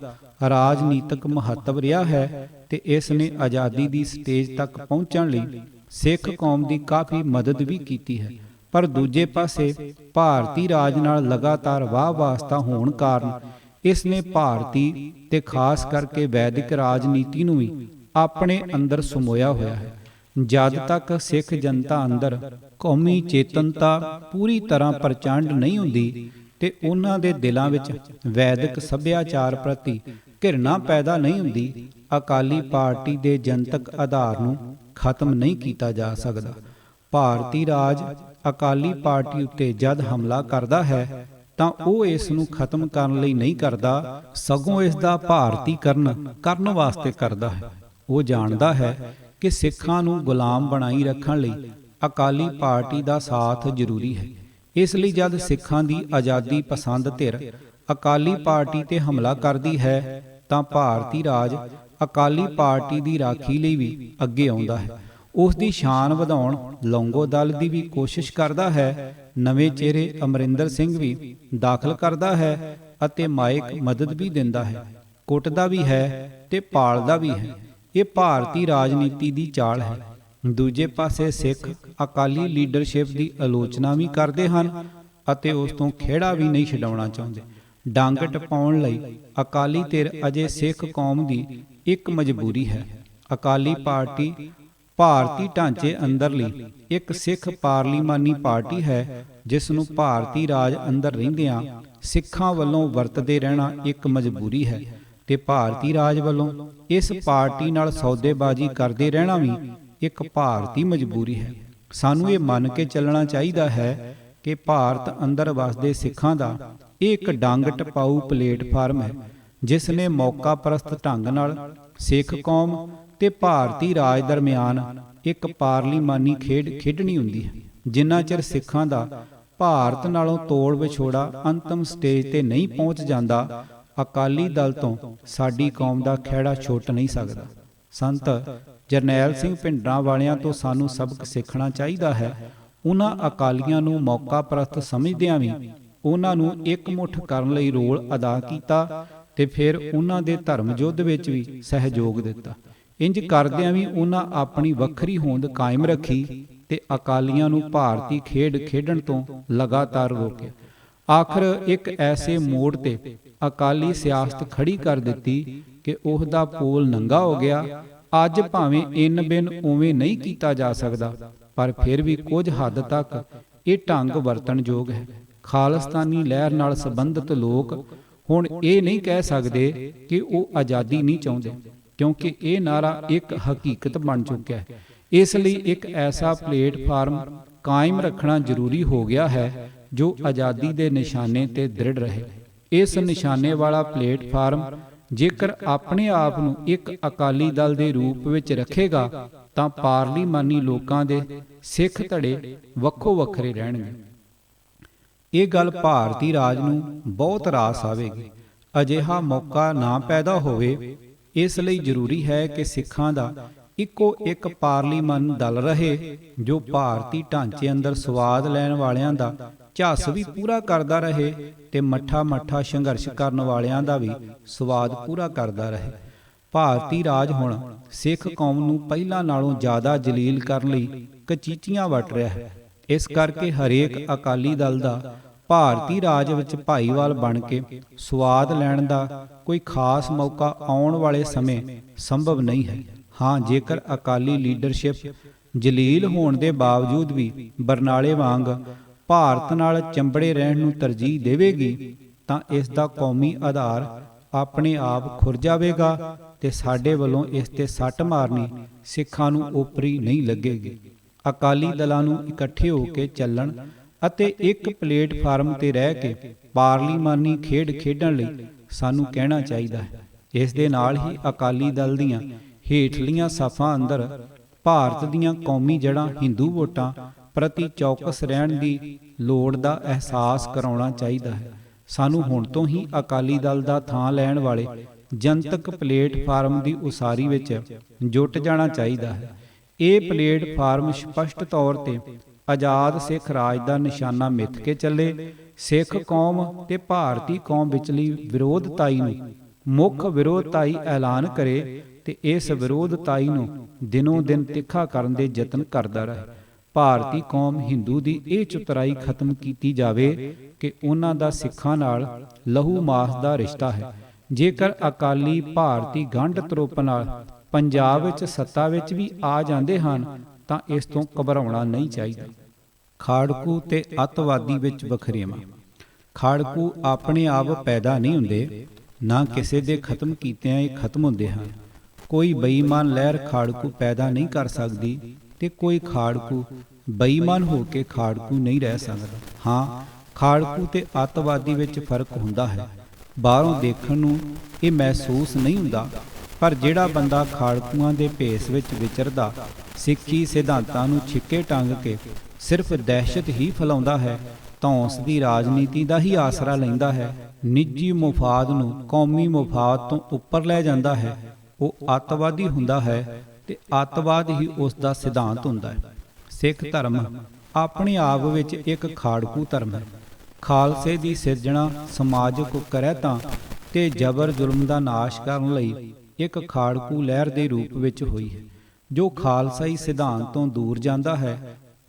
ਰਾਜਨੀਤਿਕ ਮਹੱਤਵ ਰਿਹਾ ਹੈ ਤੇ ਇਸ ਨੇ ਆਜ਼ਾਦੀ ਦੀ ਸਟੇਜ ਤੱਕ ਪਹੁੰਚਣ ਲਈ ਸਿੱਖ ਕੌਮ ਦੀ ਕਾਫੀ ਮਦਦ ਵੀ ਕੀਤੀ ਹੈ। ਪਰ ਦੂਜੇ ਪਾਸੇ ਭਾਰਤੀ ਰਾਜ ਨਾਲ ਲਗਾਤਾਰ ਵਾਹ ਵਾਸਤਾ ਹੋਣ ਕਾਰਨ ਇਸ ਨੇ ਭਾਰਤੀ ਤੇ ਖਾਸ ਕਰਕੇ ਵੈਦਿਕ ਰਾਜਨੀਤੀ ਨੂੰ ਵੀ ਆਪਣੇ ਅੰਦਰ ਸਮੋਇਆ ਹੋਇਆ ਹੈ। ਜਦ ਤੱਕ ਸਿੱਖ ਜਨਤਾ ਅੰਦਰ ਕੌਮੀ ਚੇਤਨਤਾ ਪੂਰੀ ਤਰ੍ਹਾਂ ਪ੍ਰਚੰਡ ਨਹੀਂ ਹੁੰਦੀ ਤੇ ਉਹਨਾਂ ਦੇ ਦਿਲਾਂ ਵਿੱਚ ਵੈਦਿਕ ਸੱਭਿਆਚਾਰ ਪ੍ਰਤੀ ਘਿਰਣਾ ਪੈਦਾ ਨਹੀਂ ਹੁੰਦੀ, ਅਕਾਲੀ ਪਾਰਟੀ ਦੇ ਜਨਤਕ ਆਧਾਰ ਨੂੰ ਖਤਮ ਨਹੀਂ ਕੀਤਾ ਜਾ ਸਕਦਾ। ਭਾਰਤੀ ਰਾਜ ਅਕਾਲੀ ਪਾਰਟੀ ਉੱਤੇ ਜਦ ਹਮਲਾ ਕਰਦਾ ਹੈ ਤਾਂ ਉਹ ਇਸ ਨੂੰ ਖਤਮ ਕਰਨ ਲਈ ਨਹੀਂ ਕਰਦਾ, ਸਗੋਂ ਇਸ ਦਾ ਭਾਰਤੀਕਰਨ ਕਰਨ ਵਾਸਤੇ ਕਰਦਾ ਹੈ। ਉਹ ਜਾਣਦਾ ਹੈ ਕਿ ਸਿੱਖਾਂ ਨੂੰ ਗੁਲਾਮ ਬਣਾਈ ਰੱਖਣ ਲਈ ਅਕਾਲੀ ਪਾਰਟੀ ਦਾ ਸਾਥ ਜ਼ਰੂਰੀ ਹੈ। ਇਸ ਲਈ ਜਦ ਸਿੱਖਾਂ ਦੀ ਆਜ਼ਾਦੀ ਪਸੰਦ ਧਿਰ ਅਕਾਲੀ ਪਾਰਟੀ ਤੇ ਹਮਲਾ ਕਰਦੀ ਹੈ ਤਾਂ ਭਾਰਤੀ ਰਾਜ ਅਕਾਲੀ ਪਾਰਟੀ ਦੀ ਰਾਖੀ ਲਈ ਵੀ ਅੱਗੇ ਆਉਂਦਾ ਹੈ। ਉਸ ਦੀ ਸ਼ਾਨ ਵਧਾਉਣ ਲੌਂਗੋ ਦਲ ਦੀ ਵੀ ਕੋਸ਼ਿਸ਼ ਕਰਦਾ ਹੈ। ਨਵੇਂ ਚਿਹਰੇ ਅਮਰਿੰਦਰ ਸਿੰਘ ਵੀ ਦਾਖਲ ਕਰਦਾ ਹੈ ਅਤੇ ਮਾਇਕ ਮਦਦ ਵੀ ਦਿੰਦਾ ਹੈ, ਕੁੱਟਦਾ ਵੀ ਹੈ ਤੇ ਪਾਲਦਾ ਵੀ ਹੈ। ਇਹ ਭਾਰਤੀ ਰਾਜਨੀਤੀ ਦੀ ਚਾਲ ਹੈ। ਦੂਜੇ ਪਾਸੇ ਸਿੱਖ ਅਕਾਲੀ ਲੀਡਰਸ਼ਿਪ ਦੀ ਆਲੋਚਨਾ ਵੀ ਕਰਦੇ ਹਨ ਅਤੇ ਉਸ ਤੋਂ ਖਿਹੜਾ ਵੀ ਨਹੀਂ ਛਡਾਉਣਾ ਚਾਹੁੰਦੇ। ਡੰਗ ਟਪਾਉਣ ਲਈ ਅਕਾਲੀ ਧਿਰ ਅਜੇ ਸਿੱਖ ਕੌਮ ਦੀ ਇੱਕ ਮਜਬੂਰੀ ਹੈ। ਅਕਾਲੀ ਪਾਰਟੀ ਭਾਰਤੀ ਢਾਂਚੇ ਅੰਦਰਲੀ ਇੱਕ ਸਿੱਖ ਪਾਰਲੀਮਾਨੀ ਪਾਰਟੀ ਹੈ ਜਿਸ ਨੂੰ ਭਾਰਤੀ ਰਾਜ ਅੰਦਰ ਰਹਿੰਦਿਆਂ ਸਿੱਖਾਂ ਵੱਲੋਂ ਵਰਤਦੇ ਰਹਿਣਾ ਇੱਕ ਮਜਬੂਰੀ ਹੈ ਤੇ ਭਾਰਤੀ ਰਾਜ ਵੱਲੋਂ ਇਸ ਪਾਰਟੀ ਨਾਲ ਸੌਦੇਬਾਜ਼ੀ ਕਰਦੇ ਰਹਿਣਾ ਵੀ ਇੱਕ ਭਾਰਤੀ ਮਜਬੂਰੀ ਹੈ। ਸਾਨੂੰ ਇਹ ਮੰਨ ਕੇ ਚੱਲਣਾ ਚਾਹੀਦਾ ਹੈ ਕਿ ਭਾਰਤ ਅੰਦਰ ਵਸਦੇ ਸਿੱਖਾਂ ਦਾ ਇਹ ਇੱਕ ਡੰਗ ਟਪਾਊ ਪਲੇਟਫਾਰਮ ਹੈ ਜਿਸ ਨੇ ਮੌਕਾ ਪ੍ਰਸਤ ਢੰਗ ਨਾਲ ਸਿੱਖ ਕੌਮ ਤੇ ਭਾਰਤੀ ਰਾਜ ਦਰਮਿਆਨ ਇੱਕ ਪਾਰਲੀਮਾਨੀ ਖੇਡ ਖੇਡਣੀ ਹੁੰਦੀ ਹੈ। ਜਿੰਨਾ ਚਿਰ ਸਿੱਖਾਂ ਦਾ ਭਾਰਤ ਨਾਲੋਂ ਤੋੜ ਵਿਛੋੜਾ ਅੰਤਮ ਸਟੇਜ ਤੇ ਨਹੀਂ ਪਹੁੰਚ ਜਾਂਦਾ, ਅਕਾਲੀ ਦਲ ਤੋਂ ਸਾਡੀ ਕੌਮ ਦਾ ਖਹਿੜਾ ਛੁੱਟ ਨਹੀਂ ਸਕਦਾ। ਸੰਤ ਜਰਨੈਲ ਸਿੰਘ ਭਿੰਡਰਾਂ ਵਾਲਿਆਂ ਤੋਂ ਸਾਨੂੰ ਸਬਕ ਸਿੱਖਣਾ ਚਾਹੀਦਾ ਹੈ। ਉਹਨਾਂ ਅਕਾਲੀਆਂ ਨੂੰ ਮੌਕਾ ਪ੍ਰਸਤ ਸਮਝਦਿਆਂ ਵੀ ਉਹਨਾਂ ਨੂੰ ਇਕਮੁੱਠ ਕਰਨ ਲਈ ਰੋਲ ਅਦਾ ਕੀਤਾ ਤੇ ਫਿਰ ਉਹਨਾਂ ਦੇ ਧਰਮ ਯੁੱਧ ਵਿੱਚ ਵੀ ਸਹਿਯੋਗ ਦਿੱਤਾ। ਇੰਜ ਕਰਦਿਆਂ ਵੀ ਉਹਨਾਂ ਆਪਣੀ ਵੱਖਰੀ ਹੋਂਦ ਕਾਇਮ ਰੱਖੀ ਤੇ ਅਕਾਲੀਆਂ ਨੂੰ ਭਾਰਤੀ ਖੇਡ ਖੇਡਣ ਤੋਂ ਲਗਾਤਾਰ ਰੋਕਿਆ। ਆਖਰ ਇੱਕ ਐਸੇ ਮੋੜ ਤੇ ਅਕਾਲੀ ਸਿਆਸਤ ਖੜੀ ਕਰ ਦਿੱਤੀ ਕਿ ਉਹਦਾ ਪੋਲ ਨੰਗਾ ਹੋ ਗਿਆ। ਅੱਜ ਭਾਵੇਂ ਇੰਨ ਬਿਨ ਉਵੇਂ ਨਹੀਂ ਕੀਤਾ ਜਾ ਸਕਦਾ, ਪਰ ਫਿਰ ਵੀ ਕੁਝ ਹੱਦ ਤੱਕ ਇਹ ਢੰਗ ਵਰਤਣਯੋਗ ਹੈ। ਖਾਲਿਸਤਾਨੀ ਲਹਿਰ ਨਾਲ ਸੰਬੰਧਿਤ ਲੋਕ ਹੁਣ ਇਹ ਨਹੀਂ ਕਹਿ ਸਕਦੇ ਕਿ ਉਹ ਆਜ਼ਾਦੀ ਨਹੀਂ ਚਾਹੁੰਦੇ, ਕਿਉਂਕਿ ਇਹ ਨਾਰਾ ਇੱਕ ਹਕੀਕਤ ਬਣ ਚੁੱਕਿਆ ਹੈ। ਇਸ ਲਈ ਇੱਕ ਐਸਾ ਪਲੇਟਫਾਰਮ ਕਾਇਮ ਰੱਖਣਾ ਜ਼ਰੂਰੀ ਹੋ ਗਿਆ ਹੈ ਜੋ ਆਜ਼ਾਦੀ ਦੇ ਨਿਸ਼ਾਨੇ ਤੇ ਦ੍ਰਿੜ ਰਹੇ। ਇਸ ਨਿਸ਼ਾਨੇ ਵਾਲਾ ਪਲੇਟਫਾਰਮ ਜੇਕਰ ਆਪਣੇ ਆਪ ਨੂੰ ਇੱਕ ਅਕਾਲੀ ਦਲ ਦੇ ਰੂਪ ਵਿੱਚ ਰੱਖੇਗਾ ਤਾਂ ਪਾਰਲੀਮਾਨੀ ਲੋਕਾਂ ਦੇ ਸਿੱਖ ਧੜੇ ਵੱਖੋ ਵੱਖਰੇ ਰਹਿਣਗੇ। ਇਹ ਗੱਲ ਭਾਰਤੀ ਰਾਜ ਨੂੰ ਬਹੁਤ ਰਾਸ ਆਵੇਗੀ। ਅਜਿਹਾ ਮੌਕਾ ਨਾ ਪੈਦਾ ਹੋਵੇ, ਇਸ ਲਈ ਜ਼ਰੂਰੀ ਹੈ ਕਿ ਸਿੱਖਾਂ ਦਾ ਇੱਕੋ ਇੱਕ ਪਾਰਲੀਮਾਨ ਦਲ ਰਹੇ ਜੋ ਭਾਰਤੀ ਢਾਂਚੇ ਅੰਦਰ ਸਵਾਦ ਲੈਣ ਵਾਲਿਆਂ ਦਾ ਝੱਸ ਵੀ ਪੂਰਾ ਕਰਦਾ ਰਹੇ ਤੇ ਮੱਠਾ ਮੱਠਾ ਸੰਘਰਸ਼ ਕਰਨ ਵਾਲਿਆਂ ਦਾ ਵੀ ਸਵਾਦ ਪੂਰਾ ਕਰਦਾ ਰਹੇ। ਭਾਰਤੀ ਰਾਜ ਹੁਣ ਸਿੱਖ ਕੌਮ ਨੂੰ ਪਹਿਲਾਂ ਨਾਲੋਂ ਜ਼ਿਆਦਾ ਜਲੀਲ ਕਰਨ ਲਈ ਕਚੀਚੀਆਂ ਵੱਟ ਰਿਹਾ ਹੈ। ਇਸ ਕਰਕੇ ਹਰੇਕ ਅਕਾਲੀ ਦਲ ਦਾ ਭਾਰਤੀ ਰਾਜ ਵਿੱਚ ਭਾਈਵਾਲ ਬਣ ਕੇ ਸਵਾਦ ਲੈਣ ਦਾ ਕੋਈ ਖਾਸ ਮੌਕਾ ਆਉਣ ਵਾਲੇ ਸਮੇਂ ਸੰਭਵ ਨਹੀਂ ਹੈ। ਹਾਂ, ਜੇਕਰ ਅਕਾਲੀ ਲੀਡਰਸ਼ਿਪ ਜਲੀਲ ਹੋਣ ਦੇ ਬਾਵਜੂਦ ਵੀ ਬਰਨਾਲੇ ਵਾਂਗ ਭਾਰਤ ਨਾਲ ਚੰਬੜੇ ਰਹਿਣ ਨੂੰ ਤਰਜੀਹ ਦੇਵੇਗੀ ਤਾਂ ਇਸ ਦਾ ਕੌਮੀ ਆਧਾਰ ਆਪਣੇ ਆਪ ਖੁਰ ਜਾਵੇਗਾ ਤੇ ਸਾਡੇ ਵੱਲੋਂ ਇਸ ਤੇ ਸੱਟ ਮਾਰਨੀ ਸਿੱਖਾਂ ਨੂੰ ਓਪਰੀ ਨਹੀਂ ਲੱਗੇਗੀ। ਅਕਾਲੀ ਦਲਾਂ ਨੂੰ ਇਕੱਠੇ ਹੋ ਕੇ ਚੱਲਣ ਅਤੇ ਇੱਕ ਪਲੇਟਫਾਰਮ ਤੇ ਰਹਿ ਕੇ ਪਾਰਲੀਮਾਨੀ ਖੇਡ ਖੇਡਣ ਲਈ ਸਾਨੂੰ ਕਹਿਣਾ ਚਾਹੀਦਾ ਹੈ। ਇਸ ਦੇ ਨਾਲ ਹੀ ਅਕਾਲੀ ਦਲ ਦੀਆਂ ਹੇਠਲੀਆਂ ਸਫ਼ਾਂ ਅੰਦਰ ਭਾਰਤ ਦੀਆਂ ਕੌਮੀ ਜੜ੍ਹਾਂ ਹਿੰਦੂ ਵੋਟਾਂ ਪ੍ਰਤੀ ਚੌਕਸ ਰਹਿਣ ਦੀ ਲੋੜ ਦਾ ਅਹਿਸਾਸ ਕਰਾਉਣਾ ਚਾਹੀਦਾ ਹੈ। ਸਾਨੂੰ ਹੁਣ ਤੋਂ ਹੀ ਅਕਾਲੀ ਦਲ ਦਾ ਥਾਂ ਲੈਣ ਵਾਲੇ ਜਨਤਕ ਪਲੇਟਫਾਰਮ ਦੀ ਉਸਾਰੀ ਵਿੱਚ ਜੁਟ ਜਾਣਾ ਚਾਹੀਦਾ ਹੈ। ਇਹ ਪਲੇਟਫਾਰਮ ਸਪਸ਼ਟ ਤੌਰ ਤੇ ਆਜ਼ਾਦ ਸਿੱਖ ਰਾਜ ਦਾ ਨਿਸ਼ਾਨਾ ਮਿੱਥ ਕੇ ਚੱਲੇ, ਸਿੱਖ ਕੌਮ ਤੇ ਭਾਰਤੀ ਕੌਮ ਵਿਚਲੀ ਵਿਰੋਧਤਾਈ ਨੂੰ ਮੁੱਖ ਵਿਰੋਧਤਾਈ ਐਲਾਨ ਕਰੇ ਤੇ ਇਸ ਵਿਰੋਧਤਾਈ ਨੂੰ ਦਿਨੋਂ ਦਿਨ ਤਿੱਖਾ ਕਰਨ ਦੇ ਯਤਨ ਕਰਦਾ ਰਹੇ। ਭਾਰਤੀ ਕੌਮ ਹਿੰਦੂ ਦੀ ਇਹ ਚਤੁਰਾਈ ਖਤਮ ਕੀਤੀ ਜਾਵੇ ਕਿ ਉਹਨਾਂ ਦਾ ਸਿੱਖਾਂ ਨਾਲ ਲਹੂ ਮਾਸ ਦਾ ਰਿਸ਼ਤਾ ਹੈ। ਜੇਕਰ ਅਕਾਲੀ ਭਾਰਤੀ ਗੰਢ ਤਰੁੱਪ ਨਾਲ ਪੰਜਾਬ ਵਿੱਚ ਸੱਤਾ ਵਿੱਚ ਵੀ ਆ ਜਾਂਦੇ ਹਨ ਤਾਂ ਇਸ ਤੋਂ ਘਬਰਾਉਣਾ ਨਹੀਂ ਚਾਹੀਦਾ। ਖਾੜਕੂ ਤੇ ਅੱਤਵਾਦੀ ਵਿੱਚ ਵਖਰੇਵਾਂ। ਖਾੜਕੂ ਆਪਣੇ ਆਪ ਪੈਦਾ ਨਹੀਂ ਹੁੰਦੇ, ਨਾ ਕਿਸੇ ਦੇ ਖਤਮ ਕੀਤਿਆਂ ਇਹ ਖਤਮ ਹੁੰਦੇ ਹਨ। ਕੋਈ ਬੇਈਮਾਨ ਲਹਿਰ ਖਾੜਕੂ ਪੈਦਾ ਨਹੀਂ ਕਰ ਸਕਦੀ ਤੇ ਕੋਈ ਖਾੜਕੂ ਬੇਈਮਾਨ ਹੋ ਕੇ ਖਾੜਕੂ ਨਹੀਂ ਰਹਿ ਸਕਦਾ। ਹਾਂ, ਖਾੜਕੂ ਤੇ ਅੱਤਵਾਦੀ ਵਿੱਚ ਫਰਕ ਹੁੰਦਾ ਹੈ। ਬਾਹਰੋਂ ਦੇਖਣ ਨੂੰ ਇਹ ਮਹਿਸੂਸ ਨਹੀਂ ਹੁੰਦਾ, ਪਰ ਜਿਹੜਾ ਬੰਦਾ ਖਾੜਕੂਆਂ ਦੇ ਭੇਸ ਵਿੱਚ ਵਿਚਰਦਾ ਸਿੱਖੀ ਸਿਧਾਂਤਾਂ ਨੂੰ ਛਿੱਕੇ ਟੰਗ ਕੇ ਸਿਰਫ ਦਹਿਸ਼ਤ ਹੀ ਫੈਲਾਉਂਦਾ ਹੈ ਤਾਂ ਉਸ ਦੀ ਰਾਜਨੀਤੀ ਦਾ ਹੀ ਆਸਰਾ ਲੈਂਦਾ ਹੈ, ਨਿੱਜੀ ਮੁਫਾਦ ਨੂੰ ਕੌਮੀ ਮੁਫਾਦ ਤੋਂ ਉੱਪਰ ਲੈ ਜਾਂਦਾ ਹੈ, ਉਹ ਅੱਤਵਾਦੀ ਹੁੰਦਾ ਹੈ ਤੇ ਅੱਤਵਾਦ ਹੀ ਉਸ ਦਾ ਸਿਧਾਂਤ ਹੁੰਦਾ ਹੈ। ਸਿੱਖ ਧਰਮ ਆਪਣੇ ਆਪ ਵਿੱਚ ਇੱਕ ਖਾੜਕੂ ਧਰਮ ਹੈ। ਖਾਲਸੇ ਦੀ ਸਿਰਜਣਾ ਸਮਾਜਿਕ ਕਰਹਿਤਾਂ ਤੇ ਜ਼ਬਰ ਜ਼ੁਲਮ ਦਾ ਨਾਸ਼ ਕਰਨ ਲਈ ਇੱਕ ਖਾੜਕੂ ਲਹਿਰ ਦੇ ਰੂਪ ਵਿੱਚ ਹੋਈ ਹੈ। ਜੋ ਖਾਲਸਾਈ ਸਿਧਾਂਤ ਤੋਂ ਦੂਰ ਜਾਂਦਾ ਹੈ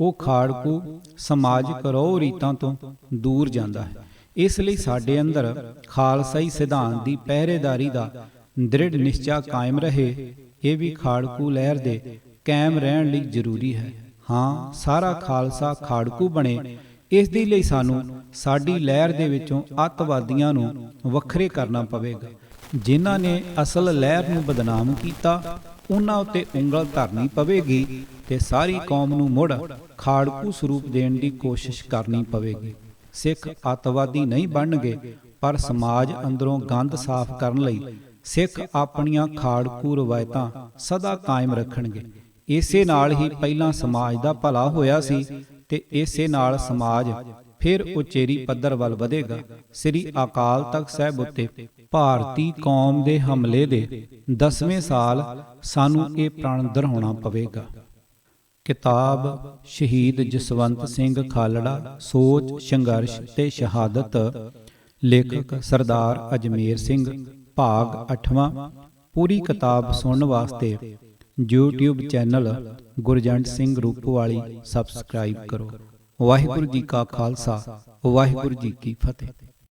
ਉਹ ਖਾੜਕੂ ਸਮਾਜਿਕ ਰਹੁ ਰੀਤਾਂ ਤੋਂ ਦੂਰ ਜਾਂਦਾ ਹੈ। ਇਸ ਲਈ ਸਾਡੇ ਅੰਦਰ ਖਾਲਸਾਈ ਸਿਧਾਂਤ ਦੀ ਪਹਿਰੇਦਾਰੀ ਦਾ ਦ੍ਰਿੜ ਨਿਸ਼ਚਾ ਕਾਇਮ ਰਹੇ, ਇਹ ਵੀ ਖਾੜਕੂ ਲਹਿਰ ਦੇ ਕਾਇਮ ਰਹਿਣ ਲਈ ਜ਼ਰੂਰੀ ਹੈ। ਹਾਂ, ਸਾਰਾ ਖਾਲਸਾ ਖਾੜਕੂ ਬਣੇ, ਇਸ ਦੇ ਲਈ ਸਾਨੂੰ ਸਾਡੀ ਲਹਿਰ ਦੇ ਵਿੱਚੋਂ ਅੱਤਵਾਦੀਆਂ ਨੂੰ ਵੱਖਰੇ ਕਰਨਾ ਪਵੇਗਾ। ਜਿਨ੍ਹਾਂ ਨੇ ਅਸਲ ਲਹਿਰ ਨੂੰ ਬਦਨਾਮ ਕੀਤਾ ਉਹਨਾਂ ਉੱਤੇ ਉਂਗਲ ਧਰਨੀ ਪਵੇਗੀ ਤੇ ਸਾਰੀ ਕੌਮ ਨੂੰ ਮੁੜ ਖਾੜਕੂ ਸਰੂਪ ਦੇਣ ਦੀ ਕੋਸ਼ਿਸ਼ ਕਰਨੀ ਪਵੇਗੀ। ਸਿੱਖ ਅੱਤਵਾਦੀ ਨਹੀਂ ਬਣਨਗੇ, ਪਰ ਸਮਾਜ ਅੰਦਰੋਂ ਗੰਦ ਸਾਫ਼ ਕਰਨ ਲਈ ਸਿੱਖ ਆਪਣੀਆਂ ਖਾੜਕੂ ਰਵਾਇਤਾਂ ਸਦਾ ਕਾਇਮ ਰੱਖਣਗੇ। ਇਸੇ ਨਾਲ ਹੀ ਪਹਿਲਾਂ ਸਮਾਜ ਦਾ ਭਲਾ ਹੋਇਆ ਸੀ ਤੇ ਇਸੇ ਨਾਲ ਸਮਾਜ ਫਿਰ ਉਚੇਰੀ ਪੱਧਰ ਵੱਲ ਵਧੇਗਾ। ਸ੍ਰੀ ਅਕਾਲ ਤਖਤ ਸਾਹਿਬ ਉੱਤੇ ਭਾਰਤੀ ਕੌਮ ਦੇ ਹਮਲੇ ਦੇ 10ਵੇਂ ਸਾਲ ਸਾਨੂੰ ਇਹ ਪ੍ਰਣ ਦਰਹਾਉਣਾ ਪਵੇਗਾ। ਕਿਤਾਬ ਸ਼ਹੀਦ ਜਸਵੰਤ ਸਿੰਘ ਖਾਲੜਾ, ਸੋਚ, ਸੰਘਰਸ਼ ਤੇ ਸ਼ਹਾਦਤ, ਲੇਖਕ ਸਰਦਾਰ ਅਜਮੇਰ ਸਿੰਘ, ਭਾਗ 8ਵਾਂ। ਪੂਰੀ ਕਿਤਾਬ ਸੁਣਨ ਵਾਸਤੇ YouTube channel Gurjant Singh Roopwali subscribe ਕਰੋ। ਵਾਹਿਗੁਰੂ ਜੀ ਕਾ ਖਾਲਸਾ, ਵਾਹਿਗੁਰੂ ਜੀ ਕੀ ਫਤਿਹ।